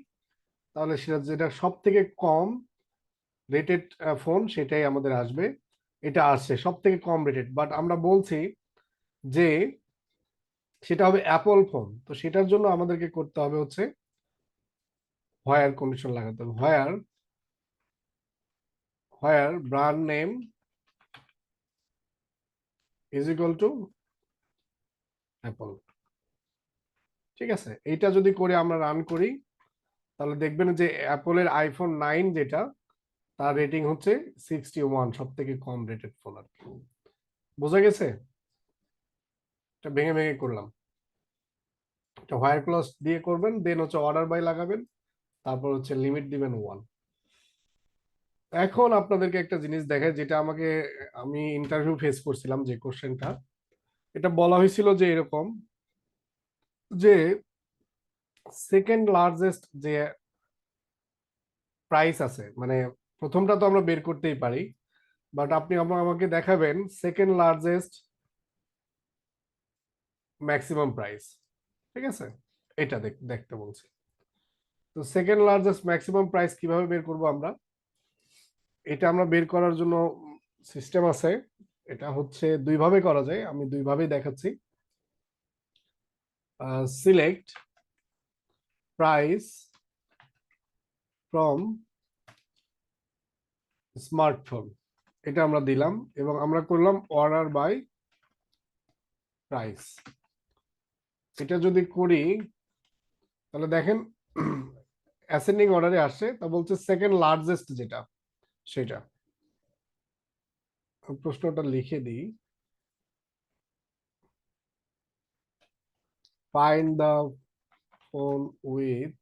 তাহলে সেটা যেটা সব থেকে কম রেটেড ফোন সেটাই আমাদের আসবে। এটা আসছে সব থেকে কম রেটেড, বাট আমরা বলছি যে সেটা হবে অ্যাপল ফোন। তো সেটার জন্য আমাদেরকে করতে হবে হচ্ছে হোয়ার কন্ডিশন লাগাতে হবে। Where brand name is equal to Apple. ঠিক আছে, এইটা যদি করে আমরা রান করি, তাহলে দেখবেন যে অ্যাপলের আইফোন 9 যেটা, তার রেটিং হচ্ছে 61, সব থেকে কম রেটেড ফোন আর কি। বোঝা গেছে? এটা ভেঙে ভেঙে করলাম। এটা হোয়ার ক্লজ দিয়ে করবেন, দেন হচ্ছে অর্ডার বাই লাগাবেন, তারপর হচ্ছে লিমিট দিবেন 1। এখন আপনাদেরকে একটা জিনিস দেখায়, যেটা আমাকে, আমি ইন্টারভিউ ফেস করছিলাম যে কোশ্চেনটা, এটা বলা হয়েছিল যে এরকম, যে সেকেন্ড লার্জেস্ট যে প্রাইস আছে, মানে প্রথমটা তো আমরা বের করতেই পারি, বাট আপনি আমাকে দেখাবেন সেকেন্ড লার্জেস্ট ম্যাক্সিমাম প্রাইস। ঠিক আছে, এটা দেখতে বলছি। তো সেকেন্ড লার্জেস্ট ম্যাক্সিমাম প্রাইস কিভাবে বের করব আমরা? এটা আমরা বের করার জন্য সিস্টেম আছে। এটা হচ্ছে দুইভাবে করা যায়, আমি দুইভাবেই দেখাচ্ছি। সিলেক্ট প্রাইস ফ্রম স্মার্টফোন, এটা আমরা দিলাম এবং আমরা করলাম অর্ডার বাই প্রাইস। এটা যদি করি, তাহলে দেখেন অ্যাসেন্ডিং অর্ডারে আসছে, তা বলছে সেকেন্ড লার্জেস্ট যেটা সেটা। প্রশ্নটা লিখে দিই, ফাইন্ড দ্য ফোন উইথ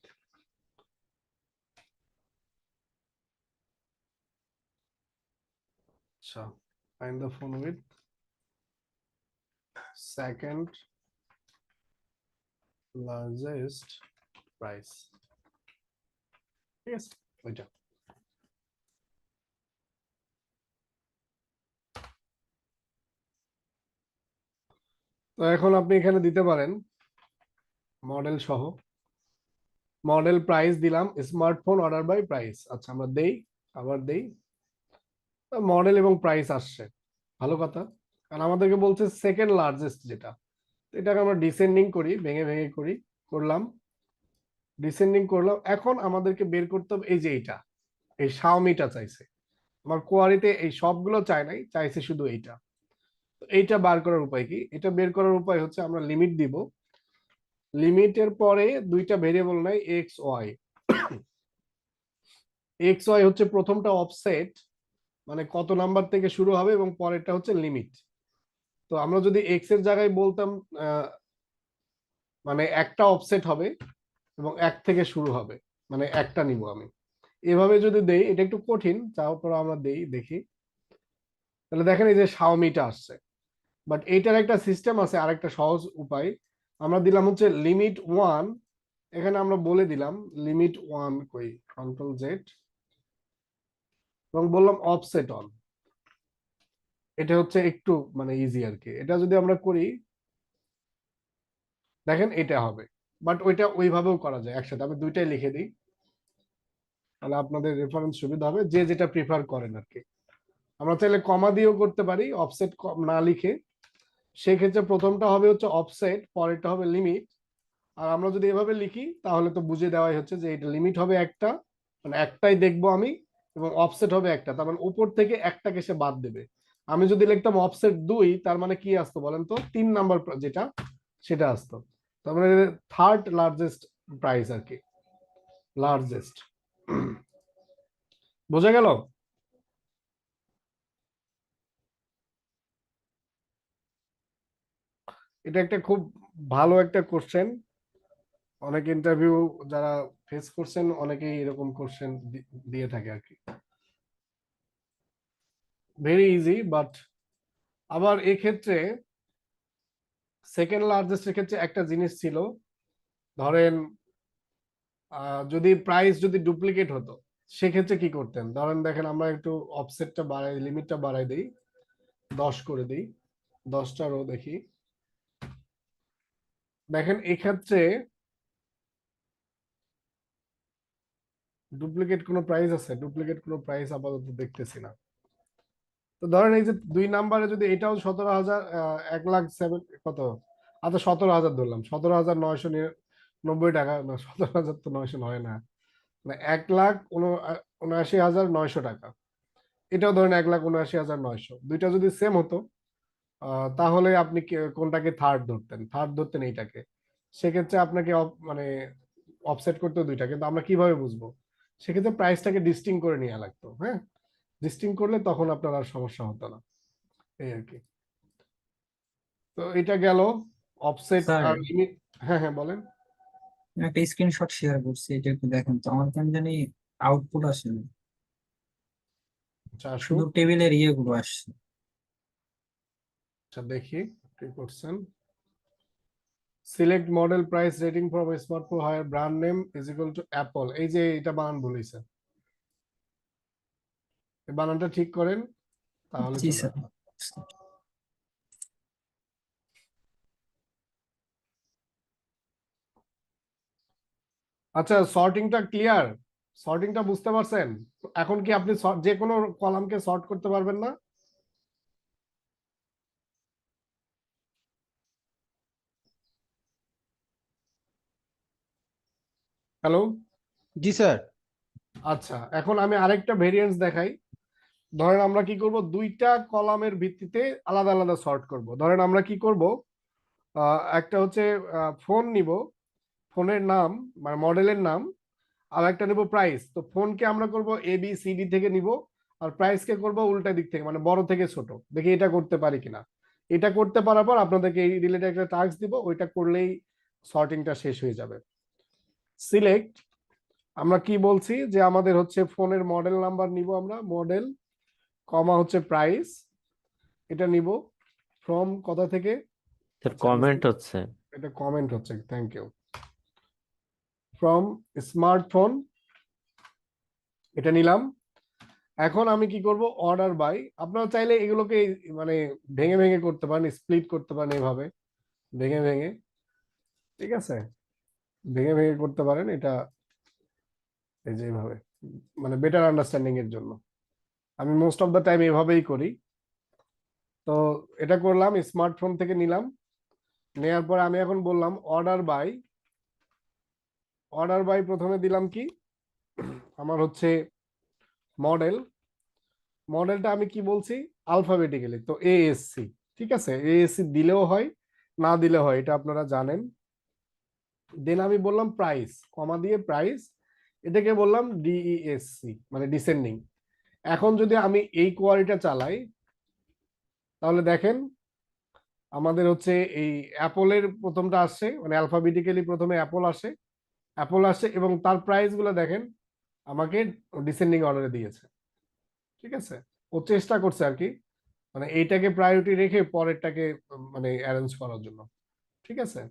আচ্ছা find the phone with second largest price. ঠিক আছে, ওইটা। তো এখন আপনি এখানে দিতে পারেন মডেল সহ, মডেল প্রাইস দিলাম, স্মার্টফোন অর্ডার বাই প্রাইস। আচ্ছা আমরা দেই, আবার দেই, মডেল এবং প্রাইস আসছে, ভালো কথা। কারণ আমাদেরকে বলছে সেকেন্ড লার্জেস্ট যেটা, এটাকে আমরা ডিসেন্ডিং করি, ভেঙে ভেঙে করি, করলাম ডিসেন্ডিং করলাম। এখন আমাদেরকে বের করতে হবে এই যে এইটা, এই শাওমিটা চাইছে। আমার কোয়ারিতে এই সবগুলো চাই নাই, চাইছে শুধু এইটা। তো এইটা বার করার উপায় কি? এটা বের করার উপায় হচ্ছে আমরা লিমিট দিব, লিমিটের পরে দুইটা ভেরিয়েবল নাই, এক্স ওয়াই। এক্স ওয়াই হচ্ছে প্রথমটা অফসেট, মানে কত নাম্বার থেকে শুরু হবে, এবং পরেরটা হচ্ছে লিমিট। তো আমরা যদি এক্স এর জায়গায় বলতাম মানে একটা অফসেট হবে এবং 1 থেকে শুরু হবে, মানে একটা নিব আমি। এভাবে যদি দেই, এটা একটু কঠিন, তারপর আমরা দেই দেখি। তাহলে দেখেন এই যে শাওমিটা আসছে, বাট এইটার একটা সিস্টেম আছে, আরেকটা সহজ উপায়। আমরা দিলাম হচ্ছে লিমিট 1, এখানে আমরা বলে দিলাম লিমিট 1 কই, কন্ট্রোল জেড, এবং বললাম অফসেট অন। এটা হচ্ছে একটু মানে ইজি আর কি। এটা যদি আমরা করি, দেখেন এটা হবে, বাট ওইটা ওইভাবেও করা যায় একসাথে। আমি দুইটাই লিখে দিই, তাহলে আপনাদের রেফারেন্স সুবিধা হবে, যে যেটা প্রিফার করেন আর কি। আমরা চাইলে কমা দিয়েও করতে পারি, অফসেট না লিখে। সেই ক্ষেত্রে প্রথমটা হবে হচ্ছে অফসেট, পরেরটা হবে লিমিট। আর আমরা যদি এভাবে লিখি, তাহলে তো বুঝে দেওয়াই হচ্ছে যে এটা লিমিট হবে একটা, মানে একটাই দেখবো আমি, এবং অফসেট হবে একটা, তার মানে উপর থেকে একটাকে সে বাদ দেবে। আমি যদি লিখতাম অফসেট 2, তার মানে কি আসতো বলেন তো, 3 নাম্বার যেটা সেটা আসতো। তার মানে থার্ড লার্জেস্ট প্রাইস আর কি, লার্জেস্ট। বোঝা গেল? এটা একটা খুব ভালো একটা কোশ্চেন, অনেক ইন্টারভিউ যারা ফেস করছেন অনেকেই এরকম কোশ্চেন দিয়ে থাকে আর কি। ভেরি ইজি, বাট আবার এক্ষেত্রে সেকেন্ড লার্জেস্টের ক্ষেত্রে একটা জিনিস ছিল, ধরেন যদি প্রাইস যদি ডুপ্লিকেট হতো সেক্ষেত্রে কি করতেন, ধরেন দেখেন আমরা একটু অফসেটটা বাড়াই, লিমিটটা বাড়াই দিই, 10 করে দিই, 10টা রো দেখি। দেখেন এক্ষেত্রে ডুপ্লিকেট কোনো প্রাইস আছে? ডুপ্লিকেট কোনো প্রাইস আপাতত দেখতেছি না। তো ধরেন এই যে 2 নাম্বারে যদি এটাও 17,000, 1,07,000 কত, আচ্ছা 17,000 ধরলাম, 17,990 টাকা না, 17,000 তো 900 হয় না, মানে 1,79,900 টাকা। এটাও ধরেন 1,79,900, দুইটা যদি সেম হতো তাহলে আপনি কোনটাকে থার্ড ধরতেন? থার্ড ধরতেন এইটাকে। সেক্ষেত্রে আপনাকে মানে অফসেট করতে দুইটা, কিন্তু আমরা কিভাবে বুঝবো? সেক্ষেত্রে প্রাইসটাকে ডিস্টিং করে নেওয়া লাগতো। হ্যাঁ, ডিস্টিং করলে তখন আপনার আর সমস্যা হতো না, এই আর কি। তো এটা গেল অফসেট স্যার, আর লিমিট। হ্যাঁ হ্যাঁ বলেন। আমি একটা স্ক্রিনশট শেয়ার করছি, এটা একটু দেখেন তো, আমার কেন জানি আউটপুট আসে না, আচ্ছা শুধু আসুক, টেবিলের ইয়েগুলো আসছে। আচ্ছা দেখি কি করছেন। Select model price rating from smartphone where brand name is equal to Apple, এই যে এটা বানান ভুল হয়েছে, এই বানানটা ঠিক করেন তাহলে জি চলে স্যার। আসবে। আচ্ছা সর্টিংটা ক্লিয়ার? সর্টিংটা বুঝতে পারছেন? এখন কি আপনি যে কোনো কলামকে সর্ট করতে পারবেন না? হ্যালো? জি স্যার। আচ্ছা এখন আমি আরেকটা ভেরিয়েন্স দেখাই। ধরেন আমরা কি করব, দুইটা কলামের ভিত্তিতে আলাদা আলাদা সর্ট করব। ধরেন আমরা কি করব, একটা হচ্ছে ফোন নিব, ফোনের নাম মানে মডেলের নাম, আর একটা নেব প্রাইস। তো ফোনকে আমরা করব ABCD থেকে নিব, আর প্রাইসকে করব উল্টা দিক থেকে, মানে বড় থেকে ছোট। দেখি এটা করতে পারি কিনা। এটা করতে পারার পর আপনাদেরকে এই রিলেটেড একটা টাস্ক দিব, ওইটা করলেই সর্টিংটা শেষ হয়ে যাবে। সিলেক্ট, আমরা কি বলছি যে আমাদের হচ্ছে ফোনের মডেল নাম্বার নিব আমরা, মডেল কমা হচ্ছে প্রাইস, এটা নিব ফ্রম কথা থেকে। স্যার আচ্ছা কমেন্ট হচ্ছে। এটা কমেন্ট হচ্ছে, থ্যাংক ইউ। ফ্রম স্মার্টফোন, এটা নিলাম। এখন আমি কি করব, অর্ডার বাই। আপনারা চাইলে এগুলোকে মানে ভেঙে ভেঙে করতে পারেন, স্প্লিট করতে পারেন এভাবে, ভেঙে ভেঙে, ঠিক আছে, ভেঙে ভেঙে করতে পারেন এটা, এই যে এইভাবে, মানে বেটার আন্ডারস্ট্যান্ডিং এর জন্য। আমি মোস্ট অফ দ্য টাইম এভাবেই করি। তো এটা করলাম, স্মার্টফোন থেকে নিলাম, নেয়ার পরে আমি এখন বললাম অর্ডার বাই। অর্ডার বাই প্রথমে দিলাম কি, আমার হচ্ছে মডেল, মডেলটা আমি কি বলছি, আলফাবেটিক্যালি, তো ASC। ঠিক আছে, ASC দিলেও হয় না দিলে হয়, এটা আপনারা জানেন। দেন আমি বললাম প্রাইস, কমা দিয়ে প্রাইস, এটাকে বললাম DESC, মানে ডিসেন্ডিং। এখন যদি আমি এই কোয়ারিটা চালাই তাহলে দেখেন আমাদের হচ্ছে এই অ্যাপলের প্রথমটা আসছে, মানে অ্যালফাবেটিক্যালি প্রথমে অ্যাপল আসে, অ্যাপল আসে, এবং তার প্রাইস গুলো দেখেন আমাকে ডিসেন্ডিং অর্ডারে দিয়েছে। ঠিক আছে, ও চেষ্টা করছে আর কি, মানে এইটাকে প্রায়োরিটি রেখে পরেরটাকে মানে অ্যারেঞ্জ করার জন্য। ঠিক আছে,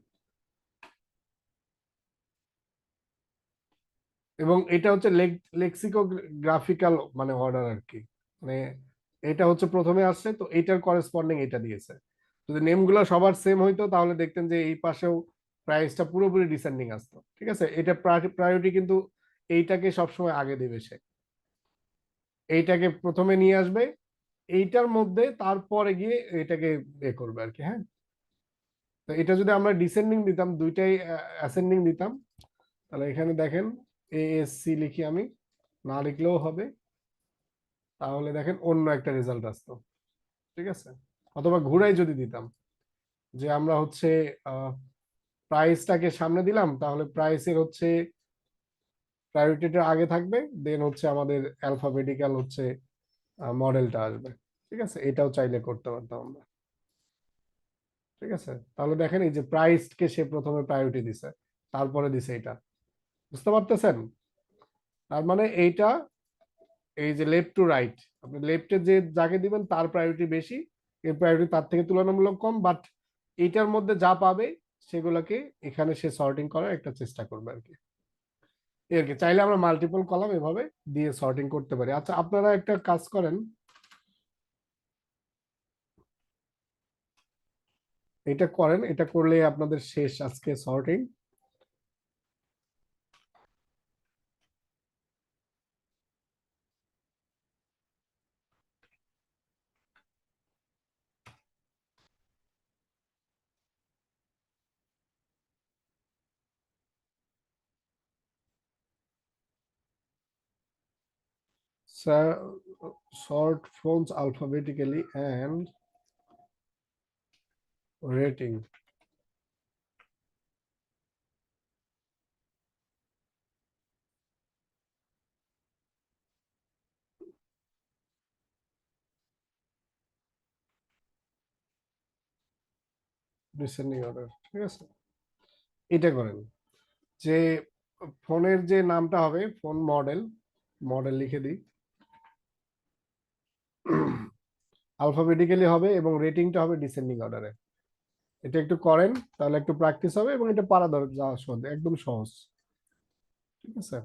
এবং এটা হচ্ছে লেক্সিকোগ্রাফিক্যাল মানে অর্ডার আর কি, মানে এটা হচ্ছে প্রথমে আসছে, তো এইটার করেসপন্ডিং এটা দিয়েছে। যদি নেমগুলো সবার সেম হইতো তাহলে দেখতেন যে এই পাশেও প্রাইসটা পুরোপুরি ডিসেন্ডিং আসতো। ঠিক আছে, এটা প্রায়োরিটি কিন্তু এইটাকে সবসময় আগে দেবে সে, এইটাকে প্রথমে নিয়ে আসবে, এইটার মধ্যে তারপরে গিয়ে এটাকে এ করবে আর কি। হ্যাঁ, তো এটা যদি আমরা ডিসেন্ডিং দিতাম, দুইটাই অ্যাসেন্ডিং দিতাম, তাহলে এখানে দেখেন ASC লিখি আমি, না লিখলেও হবে, তাহলে দেখেন অন্য একটা রেজাল্ট আসতো, ঠিক আছে? অথবা ঘুরাই যদি দিতাম, যে আমরা হচ্ছে প্রাইসটাকে সামনে দিলাম, তাহলে প্রাইসের হচ্ছে প্রায়োরিটিটা আগে থাকবে, দেন হচ্ছে আমাদের অ্যালফাবেটিক্যাল হচ্ছে মডেলটা আসবে, ঠিক আছে? এটাও চাইলে করতে পারতাম আমরা, ঠিক আছে? তাহলে দেখেন এই যে প্রাইসকে সে প্রথমে প্রায়োরিটি দিছে, তারপরে দিছে এটা, বুঝতে পারতেছেন? তার মানে এইটা, এই যে লেফট টু রাইট, আপনি লেফটে যে যাকে দিবেন তার প্রায়োরিটি বেশি, এর প্রায়োরিটি তার থেকে তুলনামূলক কম, বাট এইটার মধ্যে যা পাবে সেগুলোকে এখানে সে সর্টিং করার একটা চেষ্টা করবে আর কি। এই আর কি, চাইলে আমরা মাল্টিপল কলাম এভাবে দিয়ে সর্টিং করতে পারি। আচ্ছা, আপনারা একটা কাজ করেন, এটা করেন, এটা করলে আপনাদের শেষ আজকে sorting. Sort phones alphabetically and rating. Descending order, ঠিক আছে? এটা করেন, যে ফোনের যে নামটা হবে, ফোন মডেল, মডেল লিখে দিই, আলফাবেটিক্যালি হবে এবং রেটিংটা হবে ডিসেন্ডিং অর্ডারে। এটা একটু করেন, তাহলে একটু প্র্যাকটিস হবে এবং এটা পারা যাওয়া সহজ, একদম সহজ, ঠিক আছে?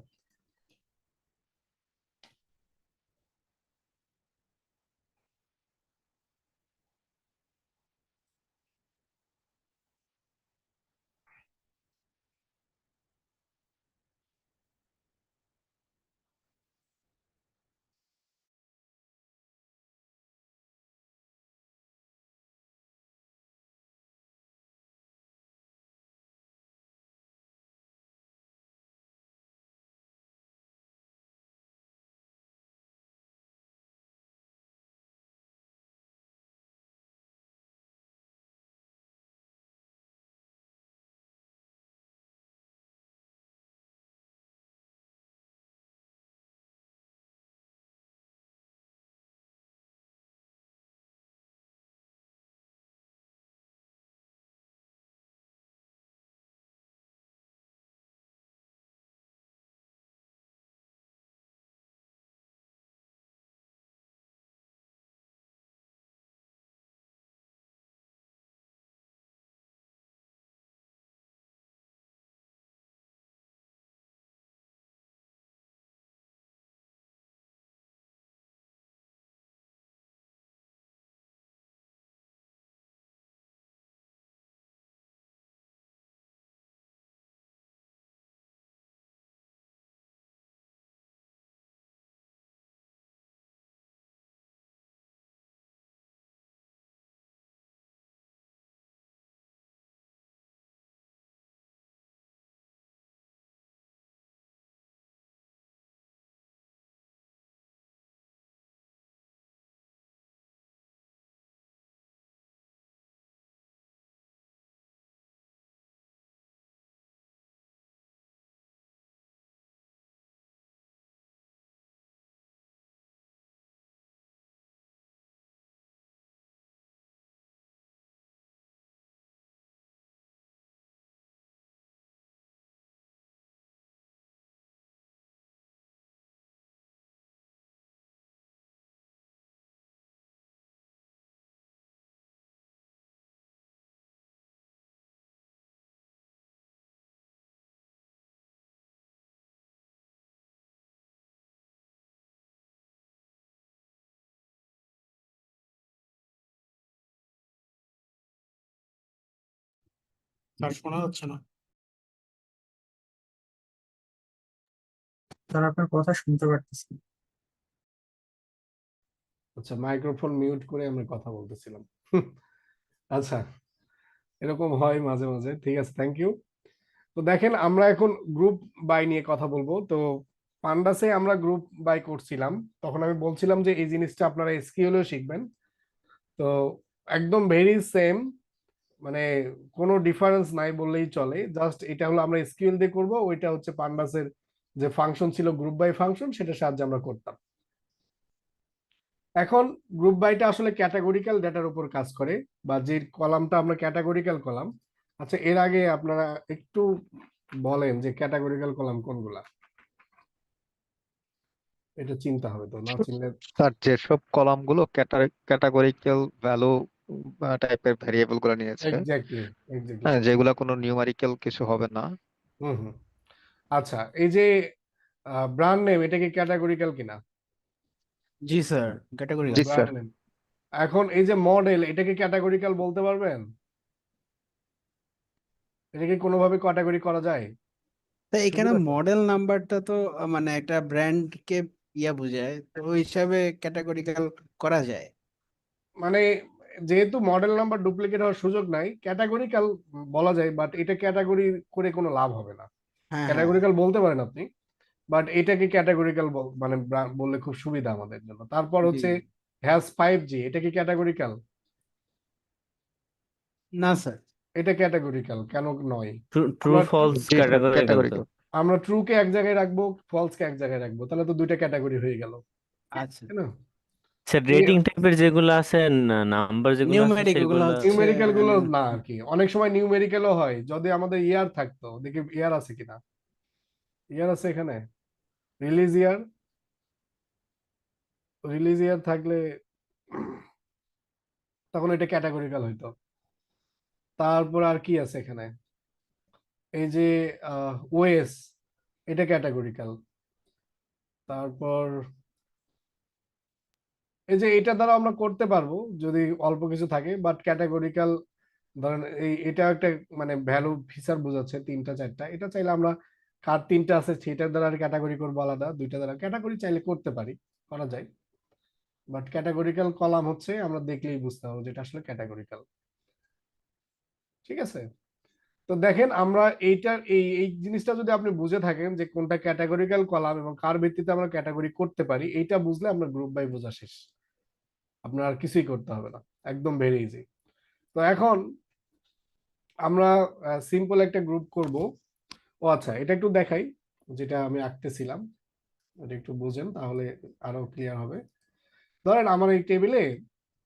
আর শোনা যাচ্ছে না। স্যার আপনার কথা শুনতে পারতেছি না। আচ্ছা, মাইক্রোফোন মিউট করে আমরা কথা বলতেছিলাম। আচ্ছা, এরকম হয় মাঝে মাঝে, ঠিক আছে, থ্যাংক ইউ। তো দেখেন, আমরা এখন গ্রুপ বাই নিয়ে কথা বলবো। তো পান্ডাসে আমরা গ্রুপ বাই করছিলাম, তখন আমি বলছিলাম যে এই জিনিসটা আপনারা এসকিউএলও শিখবেন। তো একদম ভেরি সেম, মানে কোনো ডিফারেন্স নাই বললেই চলে। জাস্ট এটা হলো আমরা এসকিউএল দিয়ে করব, ওইটা হচ্ছে পান্ডাসের যে ফাংশন ছিল গ্রুপ বাই ফাংশন, সেটার সাহায্যে আমরা করতাম। এখন গ্রুপ বাইটা আসলে ক্যাটাগরিক্যাল ডেটার উপর কাজ করে, বা যে কলামটা আমরা ক্যাটাগরিক্যাল কলাম। আচ্ছা, এর আগে আপনারা একটু বলেন যে ক্যাটাগরিক্যাল কলাম কোনগুলা, এটা চিন্তা হবে তো, না চিনলে। স্যার যেসব কলাম গুলো ক্যাটাগরিক্যাল ভ্যালু টাইপের ভ্যারিয়েবল গুলো নিয়েছে, এক্স্যাক্টলি, এক্স্যাক্টলি। হ্যাঁ, যেগুলা কোনো নিউমারিক্যাল কিছু হবে না। হুম হুম। আচ্ছা, এই যে ব্র্যান্ড নেম, এটা কি ক্যাটাগরিক্যাল কিনা? জি স্যার, ক্যাটাগরি। জি স্যার। Brand name. এখন এই যে মডেল, এটা কি ক্যাটাগরিক্যাল বলতে পারবেন? এটা কি কোনোভাবে ক্যাটাগরি করা যায়? তাই এখানে সুবিধা কি? মডেল নাম্বারটা তো মানে একটা ব্র্যান্ডকে বোঝায়, তো ওই হিসাবে ক্যাটাগরিক্যাল করা যায়। মানে যেহেতু মডেল নাম্বার ডুপ্লিকেট হওয়ার সুযোগ নাই, ক্যাটাগরিক্যাল বলা যায়, বাট এটা ক্যাটাগরি করে কোনো লাভ হবে না। হ্যাঁ হ্যাঁ। ক্যাটাগরিক্যাল বলতে পারেন আপনি, বাট এটাকে ক্যাটাগরিক্যাল মানে বললে খুব সুবিধা আমাদের জন্য। তারপর জি হচ্ছে জি। হ্যাজ 5G, এটা কি ক্যাটাগরিক্যাল? না স্যার। এটা ক্যাটাগরিক্যাল কেন নয়? ট্রু আমরা ফলস জি স্যার, ক্যাটাগরিক্যাল তো। ক্যাটাগরিক্যাল। আমরা ট্রু কে এক জায়গায় রাখবো, ফলস কে এক জায়গায় রাখবো, তাহলে তো দুইটা ক্যাটাগরি হয়ে গেল, আচ্ছা। তাই না? আচ্ছা, রেটিং টাইপের যেগুলো আছে, নাম্বার যেগুলো আছে নিউমেরিক ওগুলো সেগুলো। হচ্ছে নিউমেরিক্যাল গুলো না আর কি, অনেক সময় নিউমেরিক্যালও হয়। যদি আমাদের ইয়ার থাকতো, দেখি ইয়ার আছে কিনা। ইয়ার আছে এখানে, রিলিজ ইয়ার। রিলিজ ইয়ার থাকলে তখন এটা ক্যাটাগরিক্যাল হইতো। তারপর আর কি আছে এখানে, এই যে ওএস, এটা ক্যাটাগরিক্যাল। তারপর এই যে এটা দ্বারা আমরা করতে পারবো যদি অল্প কিছু থাকে, বাট ক্যাটাগরিক্যাল ধরেন এটা একটা মানে ভ্যালু ফিচার বোঝাচ্ছে তিনটা চারটা, এটা চাইলে আমরা কার তিনটা আছে সেটার দ্বারা ক্যাটাগরি করবো আলাদা, দুইটা দ্বারা ক্যাটাগরি চাইলে করতে পারি, করা যায়। বাট ক্যাটাগরিক্যাল কলাম হচ্ছে আমরা দেখলেই বুঝতে পারবো যেটা আসলে ক্যাটাগরিক্যাল। ঠিক আছে? তো দেখেন, আমরা এইটার এই এই জিনিসটা যদি আপনি বুঝে থাকেন যে কোনটা ক্যাটাগরিক্যাল কলাম এবং কার ভিত্তিতে আমরা ক্যাটাগরি করতে পারি, এইটা বুঝলে আমরা গ্রুপ বাই বোঝা শেষ। আপনার আর কিছুই করতে হবে না, একদম ভেরি ইজি। তো এখন আমরা সিম্পল একটা গ্রুপ করব। ও আচ্ছা, এটা একটু দেখাই, যেটা আমি আঁকতেছিলাম, এটা একটু বুঝেন তাহলে আরো ক্লিয়ার হবে। ধরেন আমার এই টেবিলে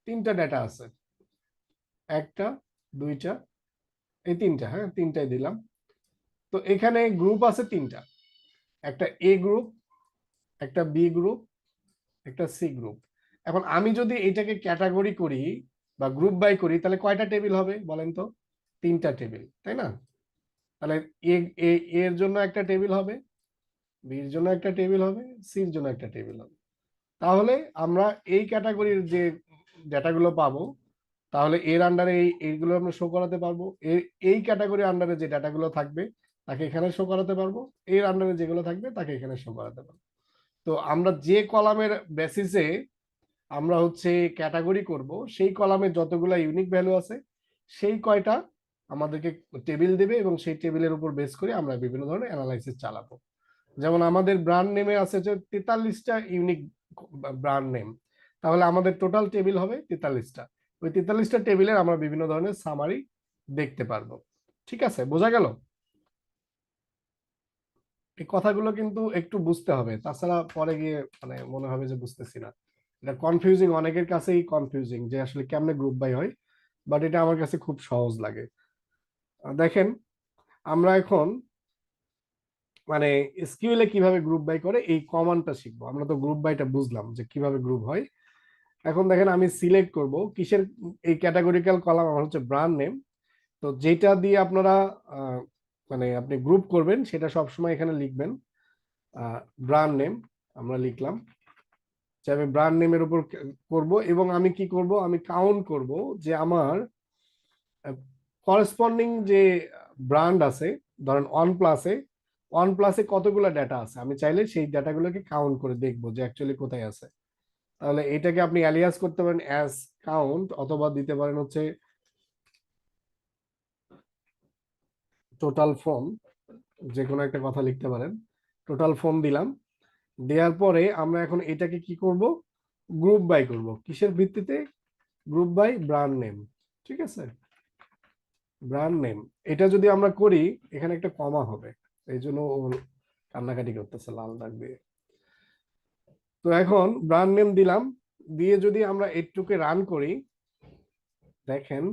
তিনটা ডেটা আছে, একটা, দুইটা, এই তিনটা, হ্যাঁ তিনটাই দিলাম। তো এখানে গ্রুপ আছে তিনটা, একটা এ গ্রুপ, একটা বি গ্রুপ, একটা সি গ্রুপ। এখন আমি যদি এটাকে ক্যাটাগরি করি বা গ্রুপ বাই করি, তাহলে কয়টা টেবিল হবে বলেন তো? তিনটা টেবিল, তাই না? তাহলে এ এর জন্য একটা টেবিল হবে, বির জন্য একটা টেবিল হবে, সির জন্য একটা টেবিল হবে। তাহলে আমরা এই ক্যাটাগরির যে ডেটাগুলো পাবো, তাহলে এর আন্ডারে এইগুলো আমরা শো করাতে পারবো। এই ক্যাটাগরির আন্ডারে যে ডেটাগুলো থাকবে তাকে এখানে শো করাতে পারবো, এর আন্ডারে যেগুলো থাকবে তাকে এখানে শো করাতে পারবো। তো আমরা যে কলামের বেসিসে আমরা হচ্ছে ক্যাটাগরি করব, সেই কলামে যতগুলো ইউনিক ভ্যালু আছে সেই কয়টা আমাদেরকে টেবিল দেবে, এবং সেই টেবিলের উপর বেস করে আমরা বিভিন্ন ধরনের অ্যানালাইসিস চালাবো। যেমন আমাদের ব্র্যান্ড নেমে আছে যে 43টা ইউনিক ব্র্যান্ড নেম, তাহলে আমাদের টোটাল টেবিল হবে 43টা। ওই 43টা টেবিলের আমরা বিভিন্ন ধরনের সামারি দেখতে পারবো। ঠিক আছে, বোঝা গেল? এই কথাগুলো কিন্তু একটু বুঝতে হবে, তাছাড়া পরে গিয়ে মানে মনে হবে যে বুঝতেছি না। এটা কনফিউজিং, অনেকের কাছেই কনফিউজিং যে আসলে কেমনে গ্রুপ বাই হয়, বাট এটা আমার কাছে খুব সহজ লাগে। দেখেন, আমরা এখন মানে এসকিউএল এ কিভাবে গ্রুপ বাই করে এই কমান্ডটা শিখবো। আমরা তো গ্রুপ বাইটা বুঝলাম যে কিভাবে গ্রুপ হয়। এখন দেখেন, আমি সিলেক্ট করব কিসের, এই ক্যাটাগরিক্যাল কলাম আমার হচ্ছে ব্র্যান্ড নেম। তো যেটা দিয়ে আপনারা মানে আপনি গ্রুপ করবেন সেটা সবসময় এখানে লিখবেন ব্র্যান্ড নেম। আমরা লিখলাম যে আমি ব্র্যান্ড নেমের উপর করব, এবং আমি কি করব, আমি কাউন্ট করব যে আমার করেসপন্ডিং যে ব্র্যান্ড আছে, ধরেন ওয়ান প্লাসে কতগুলো ডেটা আছে, আমি চাইলে সেই ডেটাগুলোকে কাউন্ট করে দেখবো যে অ্যাকচুয়ালি কোথায় আছে। তাহলে এটাকে আপনি অ্যালিয়াস করতে পারেন অ্যাজ কাউন্ট, অথবা দিতে পারেন হচ্ছে টোটাল ফ্রম, যে কোনো একটা কথা লিখতে পারেন। টোটাল ফ্রম দিলাম, দেওয়ার পরে আমরা এখন এটাকে কি করব, গ্রুপ বাই করব। কিসের ভিত্তিতে? Group by brand name. ঠিক আছে, ব্র্যান্ড নেম। এটা যদি আমরা করি, এখানে একটা কমা হবে, এই জন্য ও কান্নাকাটি করতেছে লাল দাগ দিয়ে। তো এখন ব্র্যান্ড নেম দিলাম, দিয়ে যদি আমরা এটুকে রান করি, দেখেন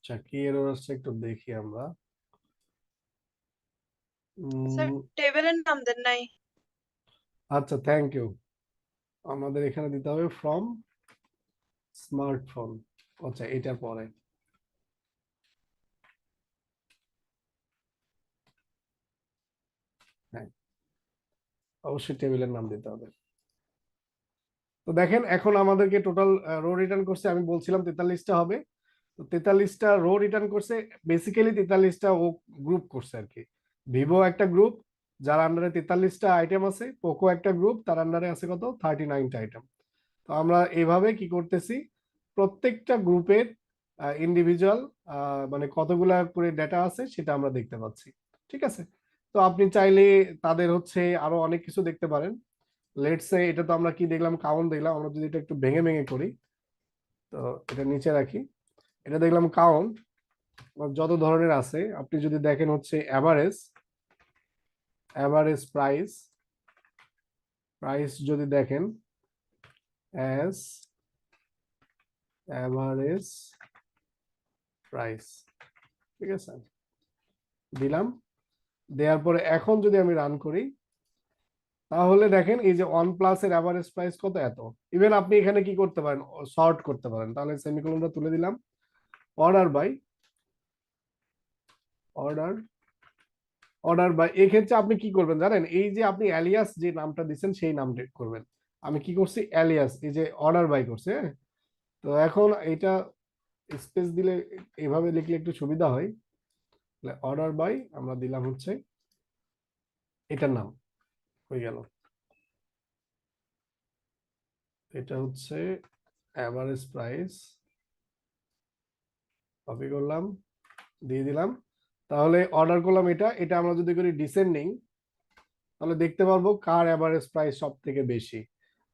আচ্ছা কি এরর আসছে একটু দেখি আমরা। স্যার উম, টেবিলের নাম দেন নাই। আচ্ছা থ্যাংক ইউ। আমাদের এখানে দিতে হবে ফ্রম স্মার্টফোন। আচ্ছা এটার পরে হ্যাঁ, অবশ্যই টেবিলের নাম দিতে হবে। তো দেখেন এখন আমাদেরকে টোটাল রো রিটার্ন করছে, আমি বলছিলাম 43টা হবে। তো 43টা রো রিটার্ন করছে, বেসিক্যালি 43টা ও গ্রুপ করছে আর কি। ভিভো একটা গ্রুপ, যার আন্ডারে 43টা আইটেম আছে। পোকো একটা গ্রুপ, তার আন্ডারে আছে কত, 39টা আইটেম। তো আমরা এভাবে কি করতেছি, প্রত্যেকটা গ্রুপের ইন্ডিভিজুয়াল মানে কতগুলা করে ডেটা আছে সেটা আমরা দেখতে পাচ্ছি। ঠিক আছে, তো আপনি চাইলে তাদের হচ্ছে আরো অনেক কিছু দেখতে পারেন। লেটস সে এটা তো আমরা কি দেখলাম, কাউন্ট দেখলাম। আমরা যদি এটা একটু ভেঙে ভেঙে করি, তো এটা নিচে রাখি, এটা দেখলাম কাউন্ট যত ধরনের আছে। আপনি যদি দেখেন হচ্ছে অ্যাভারেজ, অ্যাভারেজ প্রাইস, প্রাইস যদি দেখেন অ্যাজ অ্যাভারেজ প্রাইস। ঠিক আছে, দিলাম। দেওয়ার পরে এখন যদি আমি রান করি, তাহলে দেখেন এই যে ওয়ান প্লাস এর অ্যাভারেজ প্রাইস কত, এত। ইভেন আপনি এখানে কি করতে পারেন, সর্ট করতে পারেন। তাহলে সেমিকোলনটা তুলে দিলাম, order by, order, order by. এক্ষেত্রে আপনি কি করবেন জানেন, এই যে আপনি অ্যালিয়াস যে নামটা দিচ্ছেন সেই নামটা করবেন। আমি কি করছি, অ্যালিয়াস, এই যে অর্ডার বাই করছে, হ্যাঁ। তো এখন এটা স্পেস দিলে, এভাবে লিখলে একটু সুবিধা হয়। অর্ডার বাই আমরা দিলাম হচ্ছে এটার নাম, হয়ে গেল। এটা হচ্ছে অ্যাভারেজ প্রাইস, কপি করলাম, দিয়ে দিলাম। তাহলে অর্ডার করলাম এটা, এটা আমরা যদি করি ডিসেন্ডিং, তাহলে দেখতে পারবো কার অ্যাভারেজ প্রাইস সব থেকে বেশি।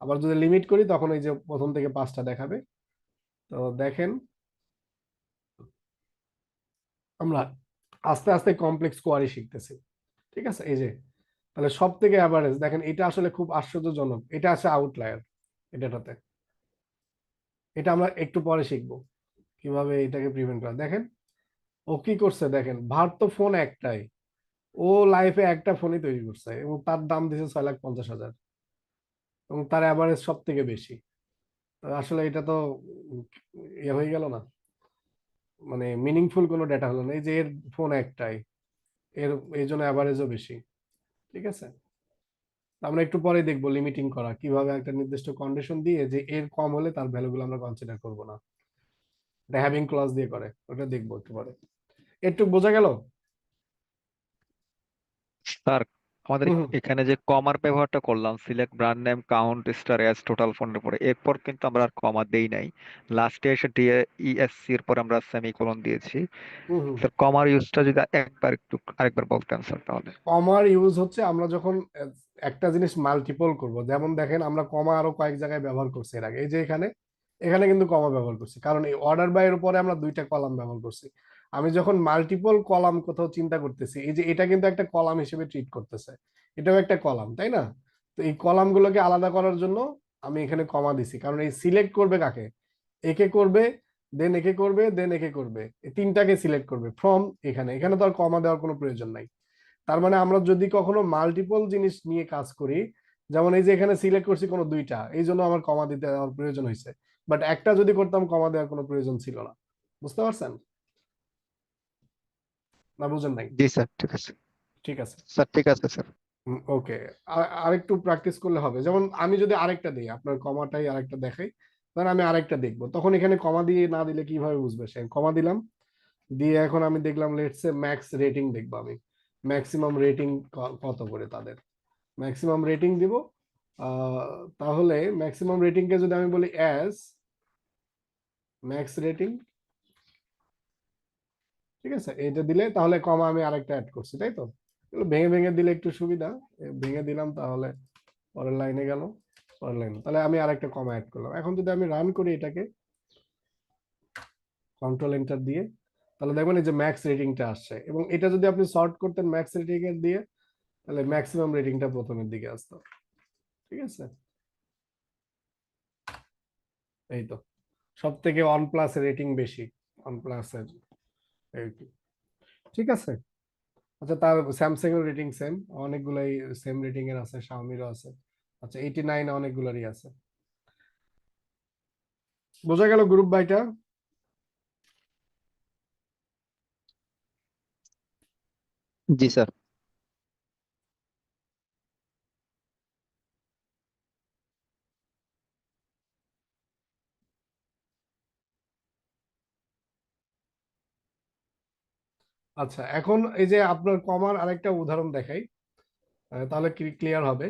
আবার যদি লিমিট করি, তখন এই যে প্রথম থেকে 5টা দেখাবে। তো দেখেন আমরা আস্তে আস্তে কমপ্লেক্স কোয়ারি শিখতেছি। ঠিক আছে, এই যে তাহলে সব থেকে অ্যাভারেজ দেখেন, এটা আসলে খুব আশ্চর্যজনক, এটা আছে আউটলায়ার এটাতে। এটা আমরা একটু পরে শিখবো কিভাবে এটাকে প্রিভেন্ট করা। দেখেন ও কি করছে, দেখেন ভার তো ফোন একটাই, ও লাইফে একটা ফোনই তৈরি করছে এবং তার দাম দিয়েছে 6,50,000, এবং তার অ্যাভারেজ সব থেকে বেশি। তো আসলে এটা তো উম, ইয়ে হয়ে গেল না, মানে মিনিংফুল কোনো ডেটা হলো না। এই যে এর ফোন একটাই, এর এই জন্য অ্যাভারেজও বেশি। ঠিক আছে, আমরা একটু পরে দেখবো লিমিটিং করা কিভাবে, একটা নির্দিষ্ট কন্ডিশন দিয়ে যে এর কম হলে তার ভ্যালুগুলো আমরা কনসিডার করবো না, এটা হ্যাভিং ক্লজ দিয়ে করে, ওটা দেখবো একটু পরে। একটু বোঝা গেল? স্যার আমাদের হুম হুম। এখানে যে কমার ব্যবহারটা করলাম, select brand name count star S total ফোনের পরে, এরপর কিন্তু আমরা আর কমা দেই নাই। লাস্টে এসে ইএসসি এর পর আমরা সেমিকোলন দিয়েছি। হুম হুম। স্যার কমার ইউজটা যদি একবার একটু আরেকবার বলতেন স্যার তাহলে। কমার ইউজ হচ্ছে আমরা যখন একটা জিনিস মাল্টিপল করব, যেমন দেখেন আমরা কমা আরো কয়েক জায়গায় ব্যবহার করছি এর আগে। এই যে এখানে, এখানে কিন্তু কমা ব্যবহার করছি, কারণ এই অর্ডার বাই এর উপরে আমরা 2টা কলাম ব্যবহার করছি। আমি যখন মাল্টিপল কলাম কোথাও চিন্তা করতেছি, এই যে এটা কিন্তু একটা কলাম হিসেবে ট্রিট করতেছে, এটাও একটা কলাম, তাই না? তো এই কলাম গুলোকে আলাদা করার জন্য আমি এখানে কমা দিছি, কারণ এই সিলেক্ট করবে কাকে, একে করবে, দেন একে করবে, দেন একে করবে, এই তিনটাকে সিলেক্ট করবে ফ্রম এখানে। এখানে তো আর কমা দেওয়ার কোনো প্রয়োজন নাই। তার মানে আমরা যদি কখনো মাল্টিপল জিনিস নিয়ে কাজ করি, যেমন এই যে এখানে সিলেক্ট করছি কোনো 2টা, এই জন্য আমার কমা দিতে দেওয়ার প্রয়োজন হয়েছে। বাট একটা যদি করতাম, কমা দেওয়ার কোনো প্রয়োজন ছিল না। বুঝতে পারছেন না, বুঝেন নাই? জি স্যার, ঠিক আছে। ঠিক আছে, স্যার ঠিক আছে স্যার। ওকে। আরেকটু প্র্যাকটিস করলে হবে। যেমন আমি যদি আরেকটা দিই, আপনার কমাটাই আরেকটা দেখাই, তখন আমি আরেকটা দেখবো, তখন এখানে কমা দিয়ে না দিলে কিভাবে বুঝবে সে? কমা দিলাম, দিয়ে এখন আমি দেখলাম লেটস সে ম্যাক্স রেটিং দেখবো আমি, ম্যাক্সিমাম রেটিং কত করে তাদের, ম্যাক্সিমাম রেটিং দিব। তাহলে ম্যাক্সিমাম রেটিং কে যদি আমি বলি অ্যাজ ম্যাক্স রেটিং, ঠিক আছে, এটা দিলে তাহলে কমা আমি আরেকটা অ্যাড করছি, তাই তো? এগুলো ভেঙে ভেঙে দিলে একটু সুবিধা, ভেঙে দিলাম তাহলে পরের লাইনে গেল, পরের লাইনে, তাহলে আমি আরেকটা কমা অ্যাড করলাম। এখন যদি আমি রান করি এটাকে কন্ট্রোল এন্টার দিয়ে, তাহলে দেখবেন এই যে ম্যাক্স রেটিংটা আসছে, এবং এটা যদি আপনি সর্ট করতেন ম্যাক্স রেটিং এর দিয়ে, তাহলে ম্যাক্সিমাম রেটিংটা প্রথমের দিকে আসতো, ঠিক আছে? এই তো সব থেকে OnePlus এর রেটিং বেশি, OnePlus এর এই কি। ঠিক আছে, আচ্ছা তার স্যামসাং এর রেটিং সেম, অনেকগুলাই সেম রেটিং এর আছে, শাওমিরও আছে। আচ্ছা 89 অনেকগুলারই আছে। বোঝা গেল গ্রুপ বাইটা? জি স্যার। আচ্ছা এখন এই যে আপনার কমার আরেকটা উদাহরণ দেখাই, তাহলে ক্লিয়ার হবে।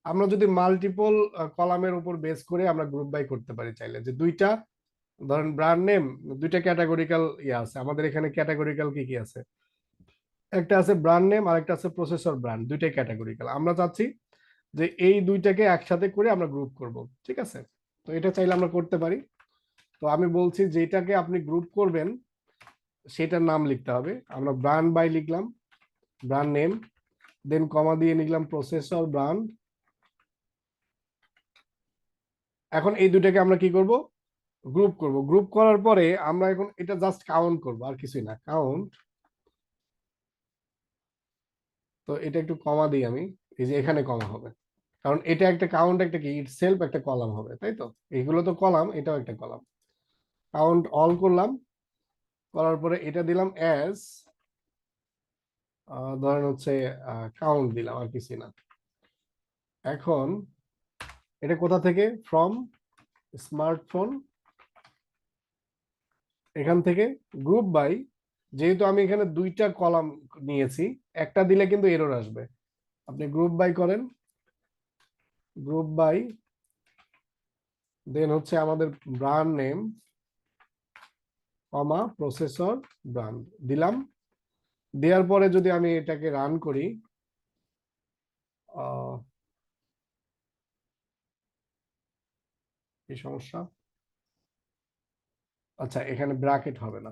আমরা যদি মাল্টিপল কলামের উপর বেস করে আমরা গ্রুপ বাই করতে পারি চাইলে, যে দুইটা ধরেন ব্র্যান্ড নেম, দুইটা ক্যাটাগরিক্যাল ইয়ে আছে আমাদের এখানে। ক্যাটাগরিক্যাল কি কি আছে? একটা আছে ব্র্যান্ড নেম আর একটা আছে প্রসেসর ব্র্যান্ড, দুইটাই ক্যাটাগরিক্যাল। আমরা চাচ্ছি যে এই দুইটাকে একসাথে করে আমরা গ্রুপ করব, ঠিক আছে? তো এটা চাইলে আমরা করতে পারি। তো আমি বলছি যেটাকে আপনি গ্রুপ করবেন সেটার নাম লিখতে হবে। আমরা ব্র্যান্ড বাই লিখলাম, ব্র্যান্ড নেম, দেন কমা দিয়ে নিলাম প্রসেসর ব্র্যান্ড। এখন এই দুটাকে আমরা কি করব? গ্রুপ করব। গ্রুপ করার পরে আমরা এখন এটা জাস্ট কাউন্ট করব, আর কিছুই না, কাউন্ট। তো এটা একটু কমা দিই আমি, এই যে এখানে কমা হবে, কারণ এটা একটা কাউন্ট, একটা কি ইটসেলফ একটা কলাম হবে, তাই তো? এইগুলো তো কলাম, এটাও একটা কলাম। কাউন্ট অল করলাম, করার পরে এটা দিলাম অ্যাজ, ধরেন হচ্ছে কাউন্ট দিলাম, আর কিছুই না। এখন এটা কোথা থেকে? ফ্রম স্মার্টফোন, এখান থেকে গ্রুপ বাই। যেহেতু আমি এখানে দুইটা কলাম নিয়েছি, একটা দিলে কিন্তু এরর আসবে। আপনি গ্রুপ বাই করেন, গ্রুপ বাই, দেন হচ্ছে আমাদের ব্র্যান্ড নেম কমা প্রসেসর ব্র্যান্ড দিলাম। দেওয়ার পরে যদি আমি এটাকে রান করি, কি সমস্যা? আচ্ছা এখানে ব্র্যাকেট হবে না,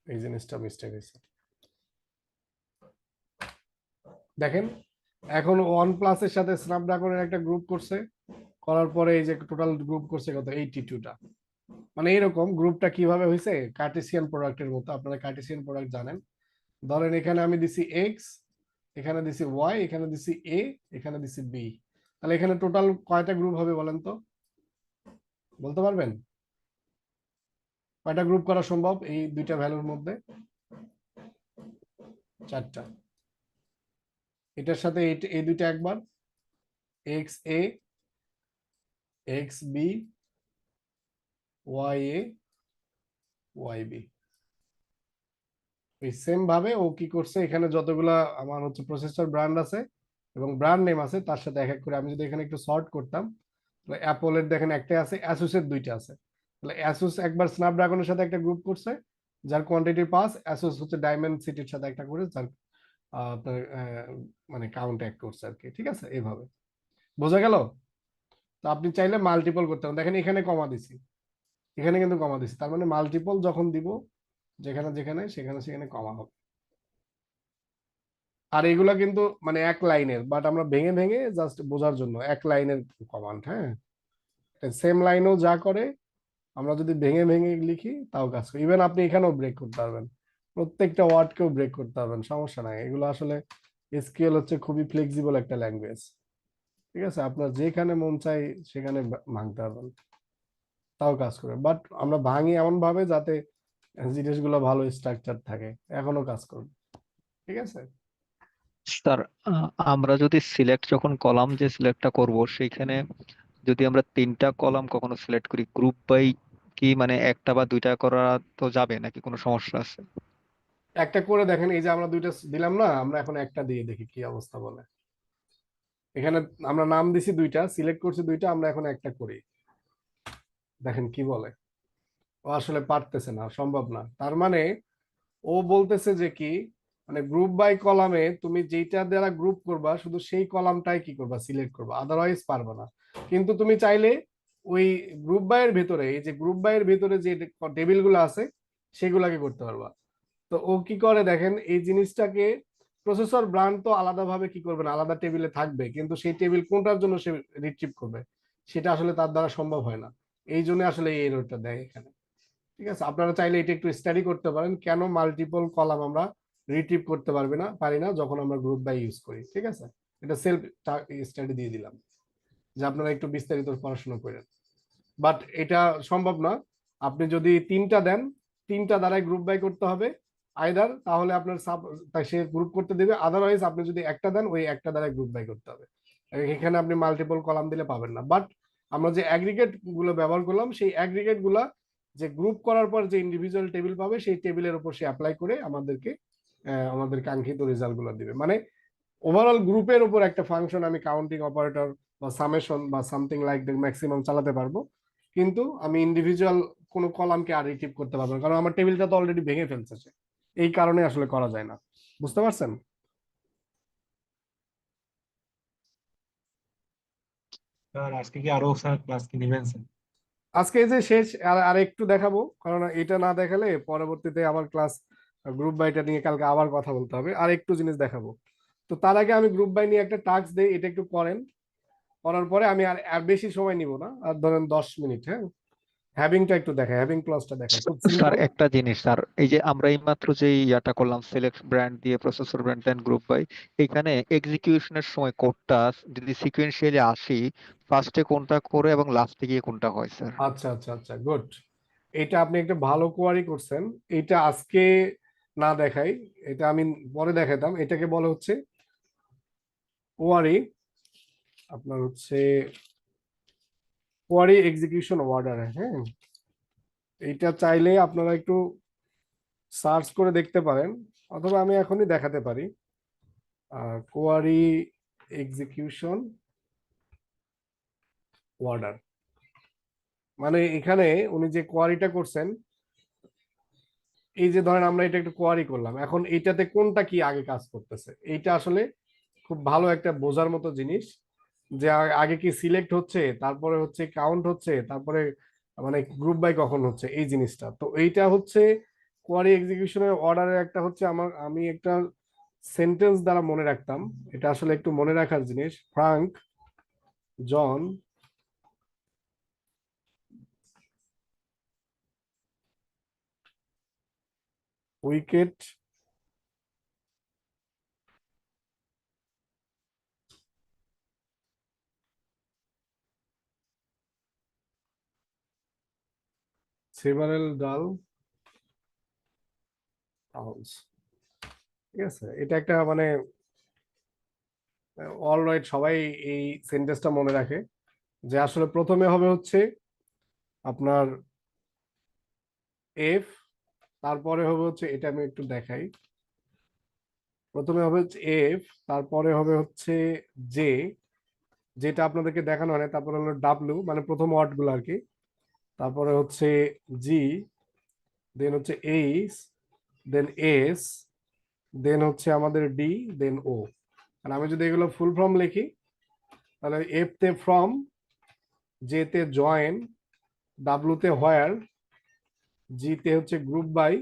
এই জিনিসটা মিস্টেক হয়েছে। দেখেন এখন OnePlus এর সাথে স্ন্যাপড্রাগনের একটা গ্রুপ করছে, করার পরে এই যে টোটাল গ্রুপ করছে কত? 82টা। মানে এরকম গ্রুপটা কিভাবে হয়েছে? কার্টেসিয়ান প্রোডাক্টের মতো। আপনারা কার্টেসিয়ান প্রোডাক্ট জানেন। ধরেন এখানে আমি দিছি এক্স, এখানে দিছি ওয়াই, এখানে দিছি এ, এখানে দিছি বি। তাহলে এখানে টোটাল কয়টা গ্রুপ হবে বলেন তো? বলতে পারবেন কয়টা গ্রুপ করা সম্ভব এই দুইটা ভ্যালুর মধ্যে? 4টা। এটার সাথে এই দুইটা একবার, x A, x B, Y A, Y B. এই সেম ভাবে ও কি করছে, এখানে যতগুলা আমার হচ্ছে প্রসেসর ব্র্যান্ড আছে এবং ব্র্যান্ড নেম আছে তার সাথে এক এক করে আমি যদি এখানে একটু সর্ট করতাম, তাহলে অ্যাপলের দেখেন একটা আছে, অ্যাসুসের দুইটা আছে। তাহলে অ্যাসুস একবার স্ন্যাপড্রাগনের সাথে একটা গ্রুপ করছে, যার কোয়ান্টিটি পাস। অ্যাসুস হচ্ছে ডায়মন্ড সিটির সাথে একটা করে, যার আপনার মানে কাউন্ট এক করছে আর কি, ঠিক আছে? এইভাবে বোঝা গেল? তো আপনি চাইলে মাল্টিপল করতে পারেন। দেখেন এখানে কমা দিছি, এখানে কিন্তু কমা দিছি, তার মানে মাল্টিপল যখন দিব যেখানে যেখানে সেখানে সেখানে কমা হবে। আর এগুলা কিন্তু মানে এক লাইনের, বাট আমরা ভেঙে ভেঙে জাস্ট বোঝার জন্য এক লাইনের কমান্ড। হ্যাঁ, সেম লাইনেও যা করে আমরা যদি ভেঙে ভেঙে লিখি তাও কাজ করে। ইভেন আপনি এখানেও ব্রেক করতে পারবেন, প্রত্যেকটা ওয়ার্ডকেও ব্রেক করতে পারবেন, সমস্যা নাই। এগুলো আসলে এসকিউএল হচ্ছে খুবই ফ্লেক্সিবল একটা ল্যাঙ্গুয়েজ, ঠিক আছে? আপনার যেখানে মন চাই সেখানে ভাঙতে পারবেন, তাও কাজ করে। বাট আমরা ভাঙি এমন ভাবে যাতে জিনিসগুলো ভালো স্ট্রাকচার থাকে, এখনো কাজ করবে, ঠিক আছে? স্যার, আমরা যদি সিলেক্ট যখন কলাম যে সিলেক্টটা করব সেইখানে যদি আমরা 3টা কলাম কখনো সিলেক্ট করি, গ্রুপ বাই কি মানে একটা বা দুইটা করা তো যাবে নাকি কোনো সমস্যা আছে? একটা করে দেখেন, এই যে আমরা দুইটা দিলাম না, আমরা এখন একটা দিয়ে দেখি কি অবস্থা বলে। এখানে আমরা নাম দিছি দুইটা, সিলেক্ট করছি দুইটা, আমরা এখন একটা করি, দেখেন কি বলে। ও আসলে পারতেছে না, সম্ভব না। তার মানে ও বলতেছে যে কি, মানে গ্রুপ বাই কলামে তুমি যেটা দ্বারা গ্রুপ করবা শুধু সেই কলামটাই কি করবা, সিলেক্ট করবা, আদারওয়াইজ পারবা না। কিন্তু তুমি চাইলে ওই গ্রুপ বাই এর ভেতরে, এই যে গ্রুপ বাই এর ভেতরে যে টেবিল গুলো আছে সেগুলাকে করতে পারবা। তো ও কি করে দেখেন, এই জিনিসটাকে প্রসেসর ব্রান্ড তো আলাদাভাবে কি করবে না, আলাদা টেবিলে থাকবে, কিন্তু সেই টেবিল কোনটার জন্য সে রিট্রিভ করবে সেটা আসলে তার দ্বারা সম্ভব হয় না। এই জন্য আসলে এই এররটা দেয় এখানে। ঠিক আছে, আপনারা চাইলে এটা একটু স্টাডি করতে পারেন, কেন মাল্টিপল কলাম আমরা রিট্রিভ করতে পারি না যখন আমরা গ্রুপ বাই ইউজ করি। ঠিক আছে, এটা সেলফ স্টাডি দিয়ে দিলাম যে আপনারা একটু বিস্তারিত পড়াশোনা করেন। বাট এটা সম্ভব না। আপনি যদি তিনটা দেন, তিনটা দ্বারাই গ্রুপ বাই করতে হবে আইদার, তাহলে আপনার সাব সে গ্রুপ করতে দেবে, আদারওয়াইজ আপনি যদি একটা দেন ওই একটা দ্বারাই গ্রুপ বাই করতে হবে। এখানে আপনি মাল্টিপল কলাম দিলে পাবেন না। বাট আমরা যে অ্যাগ্রিগেট গুলো ব্যবহার করলাম, সেই অ্যাগ্রিগেট গুলা যে গ্রুপ করার পর যে ইন্ডিভিজুয়াল টেবিল পাবে সেই টেবিলের উপর সে অ্যাপ্লাই করে আমাদেরকে আমাদের কাঙ্ক্ষিত রেজাল্ট গুলো দিবে। মানে ওভারঅল গ্রুপের উপর একটা ফাংশন আমি কাউন্টিং অপারেটর বা সামেশন বা সামথিং লাইক দ্য ম্যাক্সিমাম চালাতে পারবো, কিন্তু আমি ইন্ডিভিজুয়াল কোনো কলামকে আর রিট্রিভ করতে পারবো না, কারণ আমার টেবিলটা তো অলরেডি ভেঙে ফেলছে সে। এই কারণে আসলে করা যায় না। বুঝতে পারছেন? স্যার আজকে কি আরো স্যার ক্লাস কি নেবেন স্যার? আজকে এই যে শেষ, আর আর একটু দেখাবো, কারণ এটা না দেখালে পরবর্তীতে আবার ক্লাস গ্রুপ বাইটা নিয়ে কালকে আবার কথা বলতে হবে, আর একটু জিনিস দেখাবো। তো তার আগে আমি গ্রুপ বাই নিয়ে একটা টাস্ক দেই, এটা একটু করেন। করার পরে আমি আর আর বেশি সময় নিব না, আর ধরেন 10 মিনিট। হ্যাঁ, হ্যাভিংটা একটু দেখায়, হ্যাভিং ক্লজটা দেখায়, খুব স্যার সিম্পল। একটা জিনিস স্যার, এই যে আমরা এইমাত্র যে ইয়াটা করলাম সিলেক্ট ব্র্যান্ড দিয়ে processor brand then group by, এখানে এক্সিকিউশনের সময় কোডটা যদি সিকোয়েন্সিয়ালি আসি, ফার্স্টে কোনটা করে এবং লাস্টে গিয়ে কোনটা হয় স্যার? আচ্ছা আচ্ছা আচ্ছা, গুড। এটা আপনি একটা ভালো কোয়ারি করছেন। এটা আজকে না দেখাই, এটা আমি পরে দেখাতাম। এটাকে বলা হচ্ছে কোয়ারি, আপনার হচ্ছে কোয়ারি এক্সিকিউশন অর্ডার। হ্যাঁ, এইটা চাইলে আপনারা একটু সার্চ করে দেখতে পারেন, অথবা আমি এখনই দেখাতে পারি। কোয়ারি এক্সিকিউশন অর্ডার মানে এখানে উনি যে কোয়ারিটা করছেন, এই যে ধরেন আমরা এটা একটু কোয়ারি করলাম, এখন এইটাতে কোনটা কি আগে কাজ করতেছে, এইটা আসলে খুব ভালো একটা বোঝার মতো জিনিস, যে আগে কি সিলেক্ট হচ্ছে, তারপরে হচ্ছে কাউন্ট হচ্ছে, তারপরে মানে গ্রুপ বাই কখন হচ্ছে, এই জিনিসটা। তো এইটা হচ্ছে কোয়ারি এক্সিকিউশনের অর্ডারের একটা হচ্ছে আমি একটা সেন্টেন্স দ্বারা মনে রাখতাম। এটা আসলে একটু মনে রাখার জিনিস। ফ্রাঙ্ক জন উইকেট সেভারেল ডাল হাউস। ঠিক আছে, এটা একটা মানে অলরাইট, সবাই এই সেন্টেন্সটা মনে রাখে, যে আসলে প্রথমে হবে হচ্ছে আপনার এফ, তারপরে হবে হচ্ছে, এটা আমি একটু দেখাই, প্রথমে হবে হচ্ছে এফ, তারপরে হবে হচ্ছে জে, যেটা আপনাদেরকে দেখানো হয় না, তারপরে হলো ডাব্লিউ মানে প্রথম ওয়ার্ড গুলো আর কি, তারপরে হচ্ছে জি, দেন হচ্ছে এইচ, দেন এস, দেন হচ্ছে আমাদের ডি, দেন ও। আর আমি যদি এগুলো ফুল ফর্ম লিখি, তাহলে এফ তে ফ্রম, জে তে জয়েন, ডাব্লিউ তে হোয়ার, জি তে হচ্ছে গ্রুপ বাই,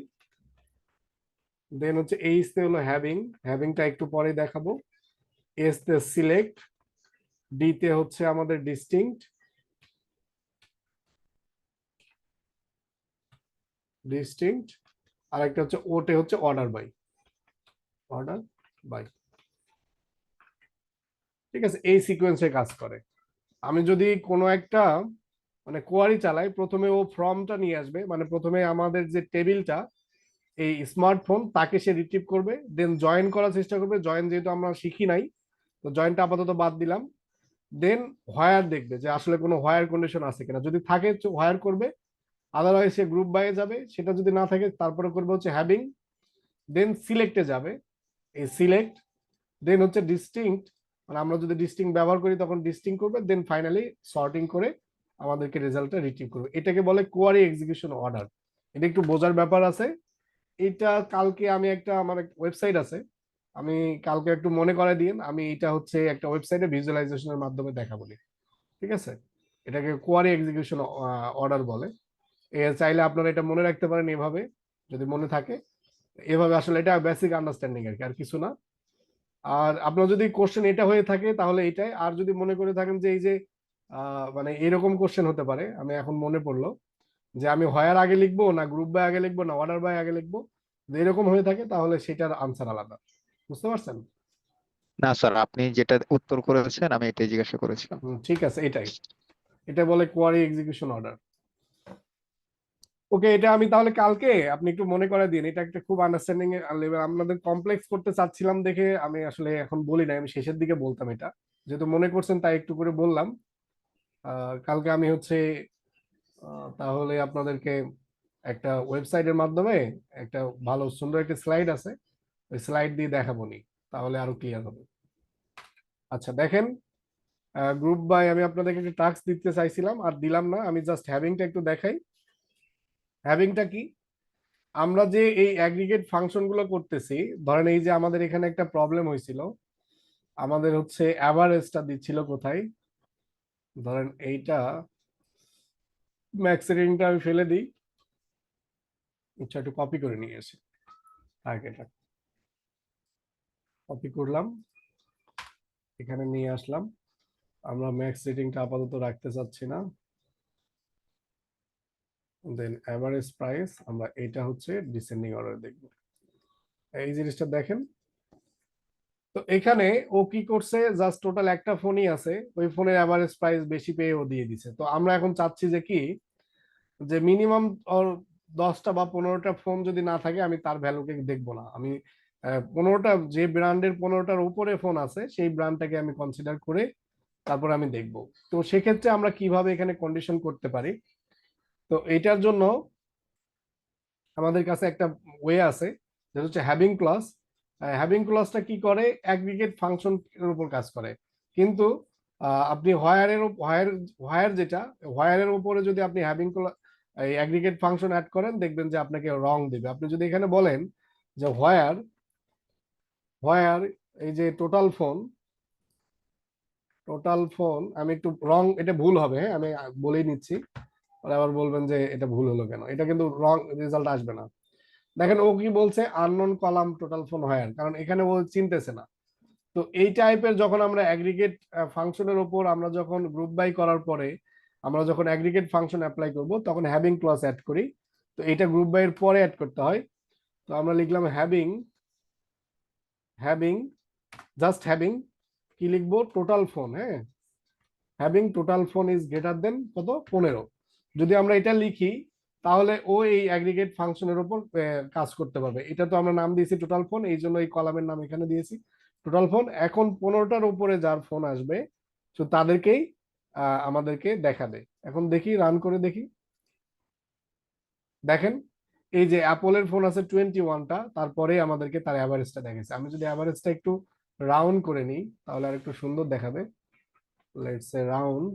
দেন হচ্ছে এইচ তে হলো হ্যাভিং, হ্যাভিংটা একটু পরে দেখাবো, এস তে সিলেক্ট, ডি তে হচ্ছে আমাদের ডিস্টিংক্ট, আর একটা হচ্ছে ওতে হচ্ছে অর্ডার বাই, অর্ডার বাই। ঠিক আছে, এই সিকোয়েন্সে কাজ করে। আমি যদি কোনো একটা মানে কোয়ারি চালাই, প্রথমে ও ফর্মটা নিয়ে আসবে, মানে প্রথমে আমাদের যে টেবিলটা, এই স্মার্টফোন তাকে সে রিট্রিভ করবে, দেন জয়েন করার চেষ্টা করবে। জয়েন যেহেতু আমরা শিখি নাই, তো জয়েনটা আপাতত বাদ দিলাম। দেন হোয়ার দেখবে যে আসলে কোনো হোয়ার কন্ডিশন আছে কিনা, যদি থাকে হোয়ার করবে, আদারওয়াইজ সে গ্রুপ বাইয়ে যাবে। সেটা যদি না থাকে তারপরে করবে হচ্ছে হ্যাভিং, দেন সিলেক্টে যাবে, এই সিলেক্ট, দেন হচ্ছে ডিস্টিংক্ট, মানে আমরা যদি ডিস্টিংক্ট ব্যবহার করি তখন ডিস্টিংক্ট করবে, দেন ফাইনালি সর্টিং করে আমাদেরকে রেজাল্টটা রিট্রিভ করবে। এটাকে বলে কোয়ারি এক্সিকিউশন অর্ডার। এটা একটু বোঝার ব্যাপার আছে। এটা কালকে আমি একটা আমার ওয়েবসাইট আছে, আমি কালকে একটু মনে করে দিন, আমি এটা হচ্ছে একটা ওয়েবসাইটে ভিজুয়ালাইজেশনের মাধ্যমে দেখাবো। ঠিক আছে, এটাকে কোয়ারি এক্সিকিউশন অর্ডার বলে। চাইলে আপনারা এটা মনে রাখতে পারেন এভাবে, যদি মনে থাকে এভাবে। আসলে এটা বেসিক আন্ডারস্ট্যান্ডিং আর কি, আর কিছু না। আর আপনার যদি কোশ্চেন এটা হয়ে থাকে তাহলে এটাই। আর যদি মনে করে থাকেন যে এই যে মানে এরকম কোশ্চেন হতে পারে, আমি এখন মনে পড়লো যে আমি হোয়ার আগে লিখবো না গ্রুপ বাই আগে লিখবো না অর্ডার বাই আগে লিখবো, যদি এরকম হয়ে থাকে তাহলে সেটার আনসার আলাদা। বুঝতে পারছেন? না স্যার, আপনি যেটা উত্তর করেছেন আমি এটাই জিজ্ঞাসা করেছিলাম। ঠিক আছে, এটাই, এটা বলে কোয়ারি এক্সিকিউশন অর্ডার। ওকে, এটা আমি তাহলে কালকে আপনি একটু মনে করে দিন। এটা একটা খুব আন্ডারস্ট্যান্ডিং এর লেভেল, আপনাদের কমপ্লেক্স করতে চাচ্ছিলাম দেখে আমি আসলে এখন বলি না, আমি শেষের দিকে বলতাম। এটা যেহেতু মনে করছেন তাই একটু করে বললাম। কালকে আমি হচ্ছে তাহলে আপনাদেরকে একটা ওয়েবসাইটের মাধ্যমে একটা ভালো সুন্দর একটা স্লাইড আছে, ওই স্লাইড দিয়ে দেখাবো নি, তাহলে আরো ক্লিয়ার হবে। আচ্ছা দেখেন, গ্রুপ বাই আমি আপনাদেরকে একটা টাস্ক দিতে চাইছিলাম আর দিলাম না, আমি জাস্ট হ্যাভিংটা একটু দেখাই। হ্যাভিংটা কি? আমরা যে এই অ্যাগ্রিগেট ফাংশন গুলো করতেছি, ধরেন এই যে আমাদের এখানে একটা প্রবলেম হয়েছিল, আমাদের হচ্ছে অ্যাভারেজটা দিচ্ছিল কোথায়, ধরেন এইটা ম্যাক্স রেটিংটা আমি ফেলে দিই, আচ্ছা একটু কপি করে নিয়ে আসি। এটা কপি করলাম, এখানে নিয়ে আসলাম। আমরা ম্যাক্স রেটিংটা আপাতত রাখতে চাচ্ছি না, দেন অ্যাভারেজ প্রাইস আমরা এটা হচ্ছে ডিসেন্ডিং অর্ডার দেখব। এই জিনিসটা দেখেন। তো এখানে ও কি করছে, জাস্ট টোটাল একটা ফোনই আছে, ওই ফোনের অ্যাভারেজ প্রাইস বেশি পেয়ে ও দিয়ে দিছে। তো আমরা এখন চাচ্ছি যে কি, যে মিনিমাম ওর 10টা বা 15টা ফোন যদি না থাকে আমি তার ভ্যালুকে দেখবো না। আমি 15টা যে ব্র্যান্ডের 15টার উপরে ফোন আছে সেই ব্র্যান্ডটাকে আমি কনসিডার করে তারপর আমি দেখব। তো সেক্ষেত্রে আমরা কিভাবে এখানে কন্ডিশন করতে পারি, তো এটার জন্য আমাদের কাছে একটা ওয়ে আছে, যেটা হচ্ছে হ্যাভিং ক্লজ। হ্যাভিং ক্লজটা কি করে, অ্যাগ্রিগেট ফাংশন এর উপর কাজ করে। কিন্তু আপনি হোয়ার যেটা হোয়ারের উপরে যদি আপনি হ্যাভিং এই অ্যাগ্রিগেট ফাংশন অ্যাড করেন, দেখবেন যে আপনাকে রং দিবে। আপনি যদি এখানে বলেন যে হোয়ার হোয়ার এই যে টোটাল ফোন, আমি একটু রং, এটা ভুল হবে, হ্যাঁ আমি বলেই নিচ্ছি, ওরা আবার বলবেন যে এটা ভুল হলো কেন, এটা কিন্তু রং রেজাল্ট আসবে না। দেখেন ও কি বলছে, আননোন কলাম টোটাল ফোন হয়, কারণ এখানে ও চিনতেছে না। তো এই টাইপের যখন আমরা অ্যাগ্রিগেট ফাংশনের উপর আমরা যখন গ্রুপ বাই করার পরে আমরা যখন অ্যাগ্রিগেট ফাংশন অ্যাপ্লাই করব, তখন হ্যাভিং ক্লজ অ্যাড করি। তো এটা গ্রুপ বাই এর পরে অ্যাড করতে হয়। তো আমরা লিখলাম হ্যাভিং হ্যাভিং জাস্ট হ্যাভিং কি লিখবো, টোটাল ফোন। হ্যাঁ, having total phone is greater than কত, 15। যদি আমরা এটা লিখি তাহলে ও এই অ্যাগ্রিগেট ফাংশনের উপর কাজ করতে পারবে। এটা তো আমরা নাম দিয়েছি টোটাল ফোন, এই জন্য এই কলামের নাম এখানে দিয়েছি টোটাল ফোন। এখন 15টার উপরে যার ফোন আসবে তো তাদেরকেই আমাদেরকে দেখাবে। এখন দেখি, রান করে দেখি। দেখেন এই যে অ্যাপলের ফোন আছে 21টা, তারপরে আমাদেরকে তার অ্যাভারেজটা দেখেছে। আমি যদি অ্যাভারেজটা একটু রাউন্ড করে নিই তাহলে আর একটু সুন্দর দেখাবে। লেটস সে রাউন্ড,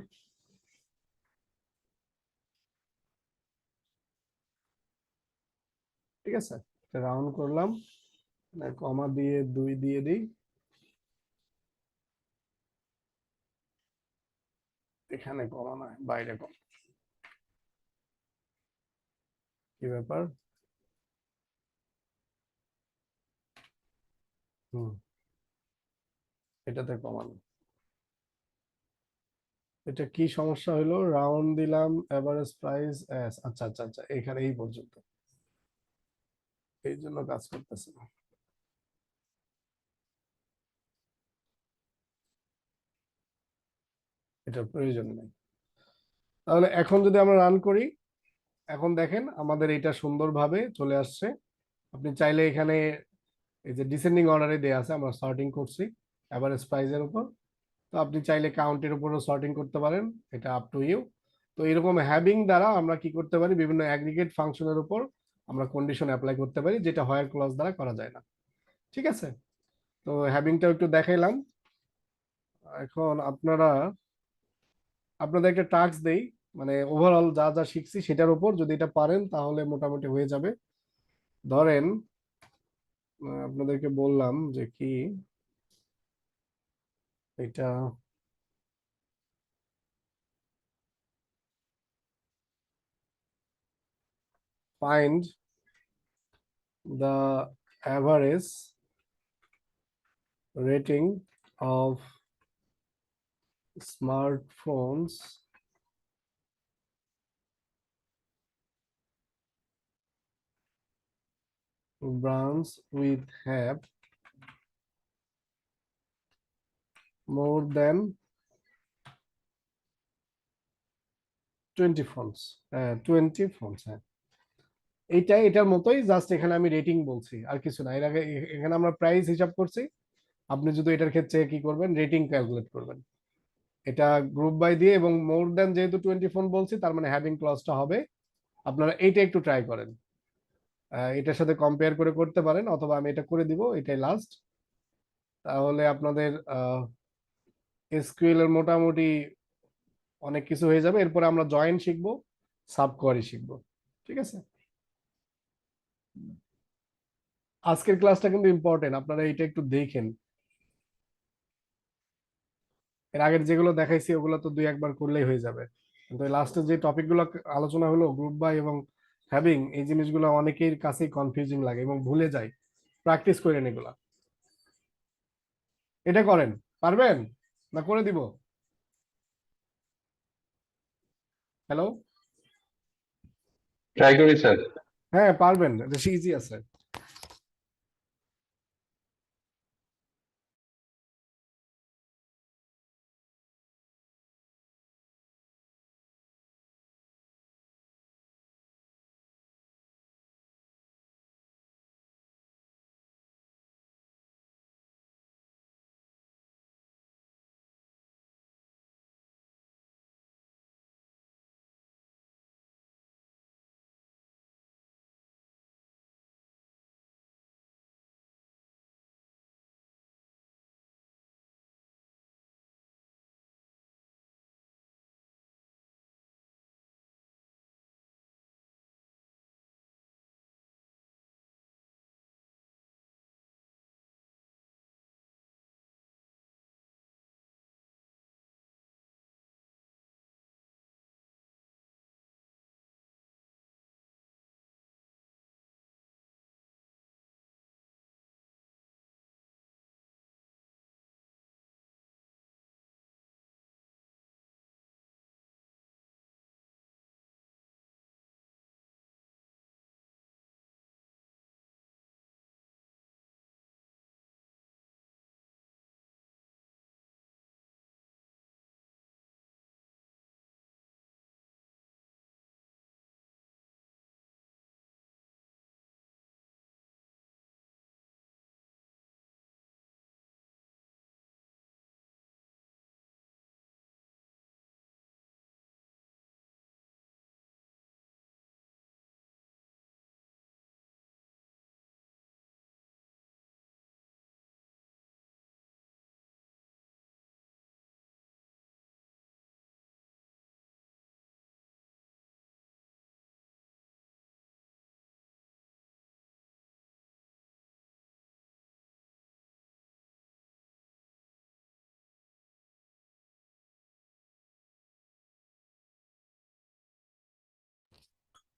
ঠিক আছে, রাউন্ড করলাম, কমা দিয়ে 2 দিয়ে দিই, এখানে কমা না বাইরে কম, কি ব্যাপার? হুম, এটাতে কমানো, এটা কি সমস্যা হলো, রাউন্ড দিলাম এভারেজ প্রাইস, আচ্ছা আচ্ছা আচ্ছা, এখানে এই পর্যন্ত, এই জন্য কাজ করতেছে না, এটার প্রয়োজন নেই। তাহলে এখন যদি আমরা রান করি, এখন দেখেন আমাদের এটা সুন্দরভাবে চলে আসছে। আপনি চাইলে এখানে এই যে ডিসেন্ডিং অর্ডারে দেয়া আছে, আমরা সর্টিং করছি এভারেজ প্রাইসের উপর। তো আপনি চাইলে কাউন্টের উপরও সর্টিং করতে পারেন, এটা আপ টু ইউ। তো এরকম হ্যাভিং দ্বারা আমরা কি করতে পারি, বিভিন্ন অ্যাগ্রিগেট ফাংশনের উপর আমরা কন্ডিশন অ্যাপ্লাই করতে পারি, যেটা হোয়াইল ক্লজ দ্বারা করা যায় না। ঠিক আছে, তো হ্যাভিংটা একটু দেখাইলাম। এখন আপনাদের একটা টাস্ক দেই, মানে ওভারঅল যা যা শিখছি সেটার উপর যদি এটা পারেন তাহলে মোটামুটি হয়ে যাবে। ধরেন আপনাদেরকে বললাম যে কি এটা find the average rating of smartphones brands with have more than 20 phones 20 phones হ্যাঁ এটার মতোই, জাস্ট এখানে আমি রেটিং বলছি আর কিছু না। এর আগে এখানে আমরা প্রাইস হিসাব করছি, আপনি যদি এটার ক্ষেত্রে কি করবেন, রেটিং ক্যালকুলেট করবেন। এটা গ্রুপ বাই দিয়ে এবং মোর দ্যান যেহেতু 20 ফোন বলছি তার মানে হ্যাভিং ক্লজটা হবে। আপনারা এইটা একটু ট্রাই করেন, এটার সাথে কম্পেয়ার করে করতে পারেন, অথবা আমি এটা করে দিব, এটাই লাস্ট। তাহলে আপনাদের এসকিউএল এর মোটামুটি অনেক কিছু হয়ে যাবে। এরপরে আমরা জয়েন শিখবো, সাব কোয়ারি শিখবো, ঠিক আছে? আজকের ক্লাসটা কিন্তু ইম্পর্টেন্ট, আপনারা এটা একটু দেখেন। এর আগের যেগুলো দেখাইছি ওগুলো তো দুই একবার করলেই হয়ে যাবে, কিন্তু লাস্টে যে টপিকগুলো আলোচনা হলো গ্রুপ বাই এবং হ্যাভিং, এই জিনিসগুলো অনেকের কাছেই কনফিউজিং লাগে এবং ভুলে যায়। প্র্যাকটিস করেন এগুলা। এটা করেন, পারবেন না করে দিব? হ্যালো, ট্রাই করি স্যার। হ্যাঁ পারবেন, এটা ইজি আছে।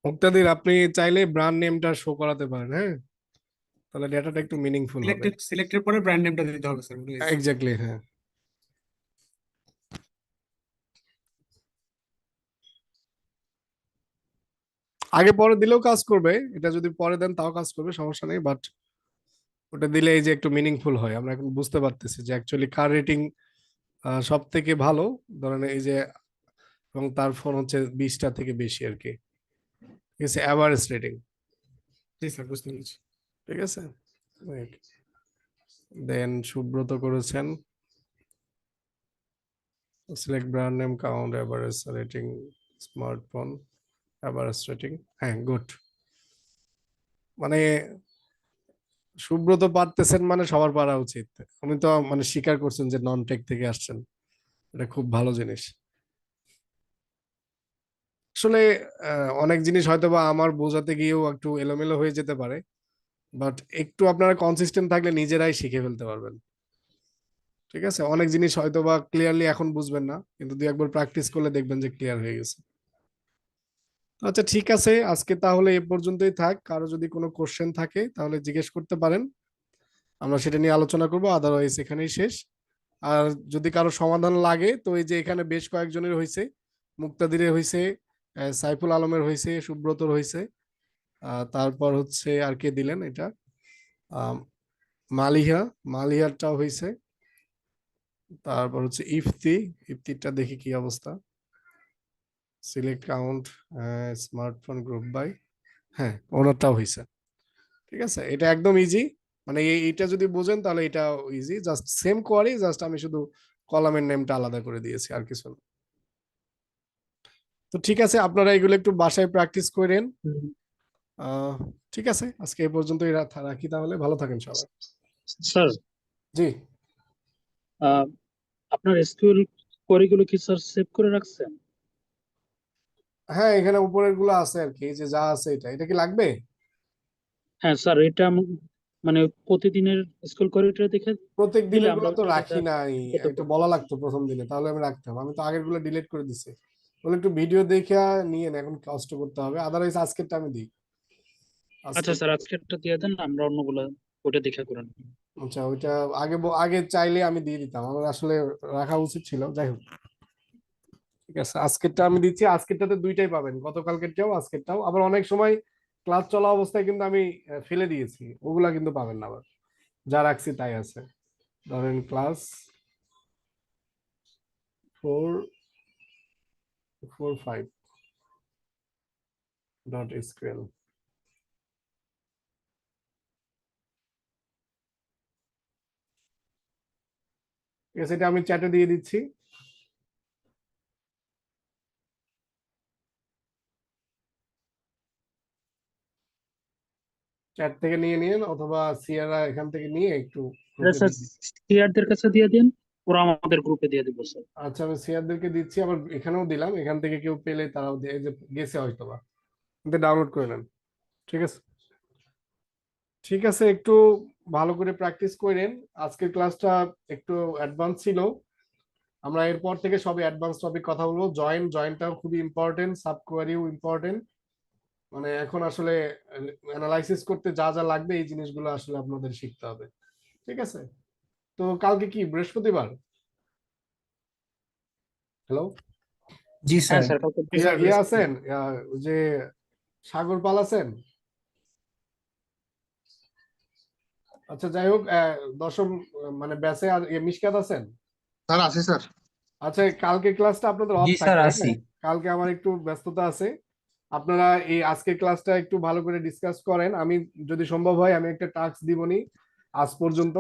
মুক্তাদির, আপনি চাইলে ব্র্যান্ড নেমটা শো করাতে পারেন, হ্যাঁ, তাহলে ডেটাটা একটু মিনিংফুল হবে। সিলেক্টের পরে ব্র্যান্ড নেমটা দিতে হবে স্যার। এক্স্যাক্টলি, হ্যাঁ। আগে পরে দিলেও কাজ করবে, এটা যদি পরে দেন তাও কাজ করবে, সমস্যা নেই, বাট ওটা দিলে এই যে একটু মিনিংফুল হয়, আমরা এখন বুঝতে পারতেছি যে অ্যাকচুয়ালি কার রেটিং সব থেকে ভালো, ধরেন এই যে, এবং তার ফোন হচ্ছে 20টা থেকে বেশি আর কি, ঠিক আছে, অ্যাভারেজ রেটিং, জি স্যার, বুঝতে পেরেছি। ঠিক আছে। দেন সুব্রত করেছেন select brand name count average rating smartphone average rating, হ্যাঁ গুড। মানে সুব্রত পারতেছেন মানে সবার পারা উচিত। উনি তো মানে স্বীকার করছেন যে নন টেক থেকে আসছেন, এটা খুব ভালো জিনিস। আসলে অনেক জিনিস হয়তো বা আমার বোঝাতে গিয়েও একটু এলোমেলো হয়ে যেতে পারে, বাট একটু আপনারা কনসিস্টেন্ট থাকলে নিজেরাই শিখে ফেলতে পারবেন। ঠিক আছে, অনেক জিনিস হয়তো বা ক্লিয়ারলি এখন বুঝবেন না, কিন্তু দুই একবার প্র্যাকটিস করলে দেখবেন যে ক্লিয়ার হয়ে গেছে। আচ্ছা ঠিক আছে, আজকে তাহলে এ পর্যন্তই থাক। কারো যদি কোনো কোশ্চেন থাকে তাহলে জিজ্ঞেস করতে পারেন, আমরা সেটা নিয়ে আলোচনা করবো। আদারওয়াইজ এখানেই শেষ। আর যদি কারো সমাধান লাগে তো এই যে এখানে বেশ কয়েকজনের হয়েছে, মুক্তাদিরের হয়েছে, সাইফুল আলমের হয়েছে, সুব্রতর হয়েছে, তারপর হচ্ছে আর কে দিলেন এটা, আহ, মালিহারটাও হয়েছে, তারপর হচ্ছে ইফতিটা দেখি কি অবস্থা, select count smartphone group by, হ্যাঁ ওনারটাও হয়েছে। ঠিক আছে, এটা একদম ইজি, মানে এইটা যদি বোঝেন তাহলে এটা easy, just same query, just আমি শুধু কলামের নেমটা আলাদা করে দিয়েছি, আর কিছু না। তো ঠিক আছে, আপনারা এগুলো একটু বাসায় প্র্যাকটিস করেন। আহ ঠিক আছে, আজকে এই পর্যন্তই রাখি তাহলে, ভালো থাকেন সবাই। স্যার, জি, আপনার এসকিউএল কোয়েরিগুলো কি স্যার সেভ করে রাখছেন? হ্যাঁ এখানে উপরের গুলো আছে আর কি, এই যে যা আছে এটা কি লাগবে? হ্যাঁ স্যার, এটা মানে প্রতিদিনের স্কুল কোয়েরিটা দেখে প্রত্যেক দিলে দিনের আমরা গুলো তো ওটা রাখি নাই, করতে একটু পারবো। বলা লাগতো প্রথম দিনে, তাহলে আমি রাখতাম। আমি তো আগের গুলো ডিলিট করে দিছি, বলে একটু ভিডিও দেখে নিয়ে এখন কষ্ট করতে হবে, আদারওয়াইজ আজকেরটা আমি দিই আচ্ছা আজকে। স্যার, আজকেরটা দিয়ে দেন, আমরা অন্যগুলো ওটা দেখে করে নেব। আচ্ছা ওইটা আগে চাইলে আমি দিয়ে দিতাম, আমার আসলে রাখা উচিত ছিল, যাই হোক। ঠিক আছে, আজকেরটা আমি দিচ্ছি, আজকেরটাতে দুইটাই পাবেন, গতকালকেরটাও আজকেরটাও। আবার অনেক সময় ক্লাস চলা অবস্থায় কিন্তু আমি ফেলে দিয়েছি, ওগুলা কিন্তু পাবেন না আবার, যা রাখছি তাই আছে। ধরেন ক্লাস 4.5.sql, ঠিক আছে, এটা আমি চ্যাটে দিয়ে দিচ্ছি। চ্যাট থেকে নিয়ে নিন, অথবা সিয়ারা এখান থেকে নিয়ে একটু এটা গ্রুপে স্যার দিয়ে দিন। সিআরদের কাছে দিয়ে দিন, ওরা আমাদের গ্রুপে দিয়ে দিব স্যার। আচ্ছা আমি সিয়ারদেরকে দিচ্ছি, আবার এখানেও দিলাম, এখান থেকে কেউ পেলে তারাও এই যে গেছে হয়তো বা, ডাউনলোড করে নেন। ঠিক আছে, ঠিক আছে, একটু ভালো করে প্র্যাকটিস করেন। আজকের ক্লাসটা একটু অ্যাডভান্স ছিল, আমরা এরপর থেকে সবই অ্যাডভান্স টপিক কথা বলবো। জয়েন্টটাও খুবই ইম্পর্টেন্ট, সাব কোয়ারিও ইম্পর্টেন্ট, মানে এখন আসলে অ্যানালাইসিস করতে যা যা লাগবে এই জিনিসগুলো আসলে আপনাদের শিখতে হবে। ঠিক আছে, তো কালকে কি বৃহস্পতিবার? হ্যালো, জি হ্যাঁ স্যার। স্যার, কালকে ইয়ে আছেন, ওই যে সাগর পাল আছেন? আচ্ছা যাই হোক, দশম মানে ব্যাচে আর মিশকাত আছেন? স্যার আছে স্যার। আচ্ছা কালকে ক্লাসটা আপনাদের অফ জি স্যার, থাকবে, আছি। হ্যাঁ? কালকে আমার একটু ব্যস্ততা আছে, আপনারা এই আজকের ক্লাসটা একটু ভালো করে ডিসকাস করেন। আমি যদি সম্ভব হয় আমি একটা টাস্ক দিবনি আজ পর্যন্ত,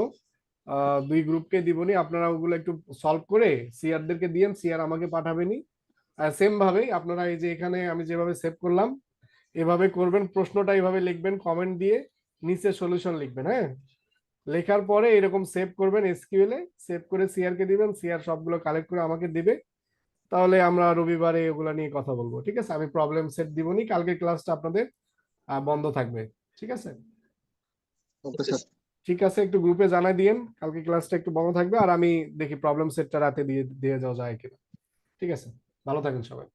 দুই গ্রুপকে দিবনি, আপনারা ওগুলো একটু সলভ করে সিআরদেরকে দিয়েন, সিআর আমাকে পাঠাবেনি। সেম ভাবে আপনারা এই যে এখানে আমি যেভাবে সেভ করলাম এভাবে করবেন, প্রশ্নটা এইভাবে লিখবেন, কমেন্ট দিয়ে নিচে সলিউশন লিখবেন। হ্যাঁ, লেখার পরে এরকম সেভ করবেন এসকিউএল এ, সেভ করে সিআর কে দিবেন, সিআর সবগুলো কালেক্ট করে আমাকে দিবে, তাহলে আমরা রবিবারে ওগুলা নিয়ে কথা বলবো। ঠিক আছে, আমি প্রবলেম সেট দিবনি, কালকে ক্লাসটা আপনাদের বন্ধ থাকবে। ঠিক আছে, ওকে স্যার। ঠিক আছে, একটু গ্রুপে জানাই দিয়েন কালকে ক্লাসটা একটু বন্ধ থাকবে, আর আমি দেখি প্রবলেম সেটটা রাতে দিয়ে দিয়ে যাওয়া যায় কিনা। ঠিক আছে, ভালো থাকেন সবাই।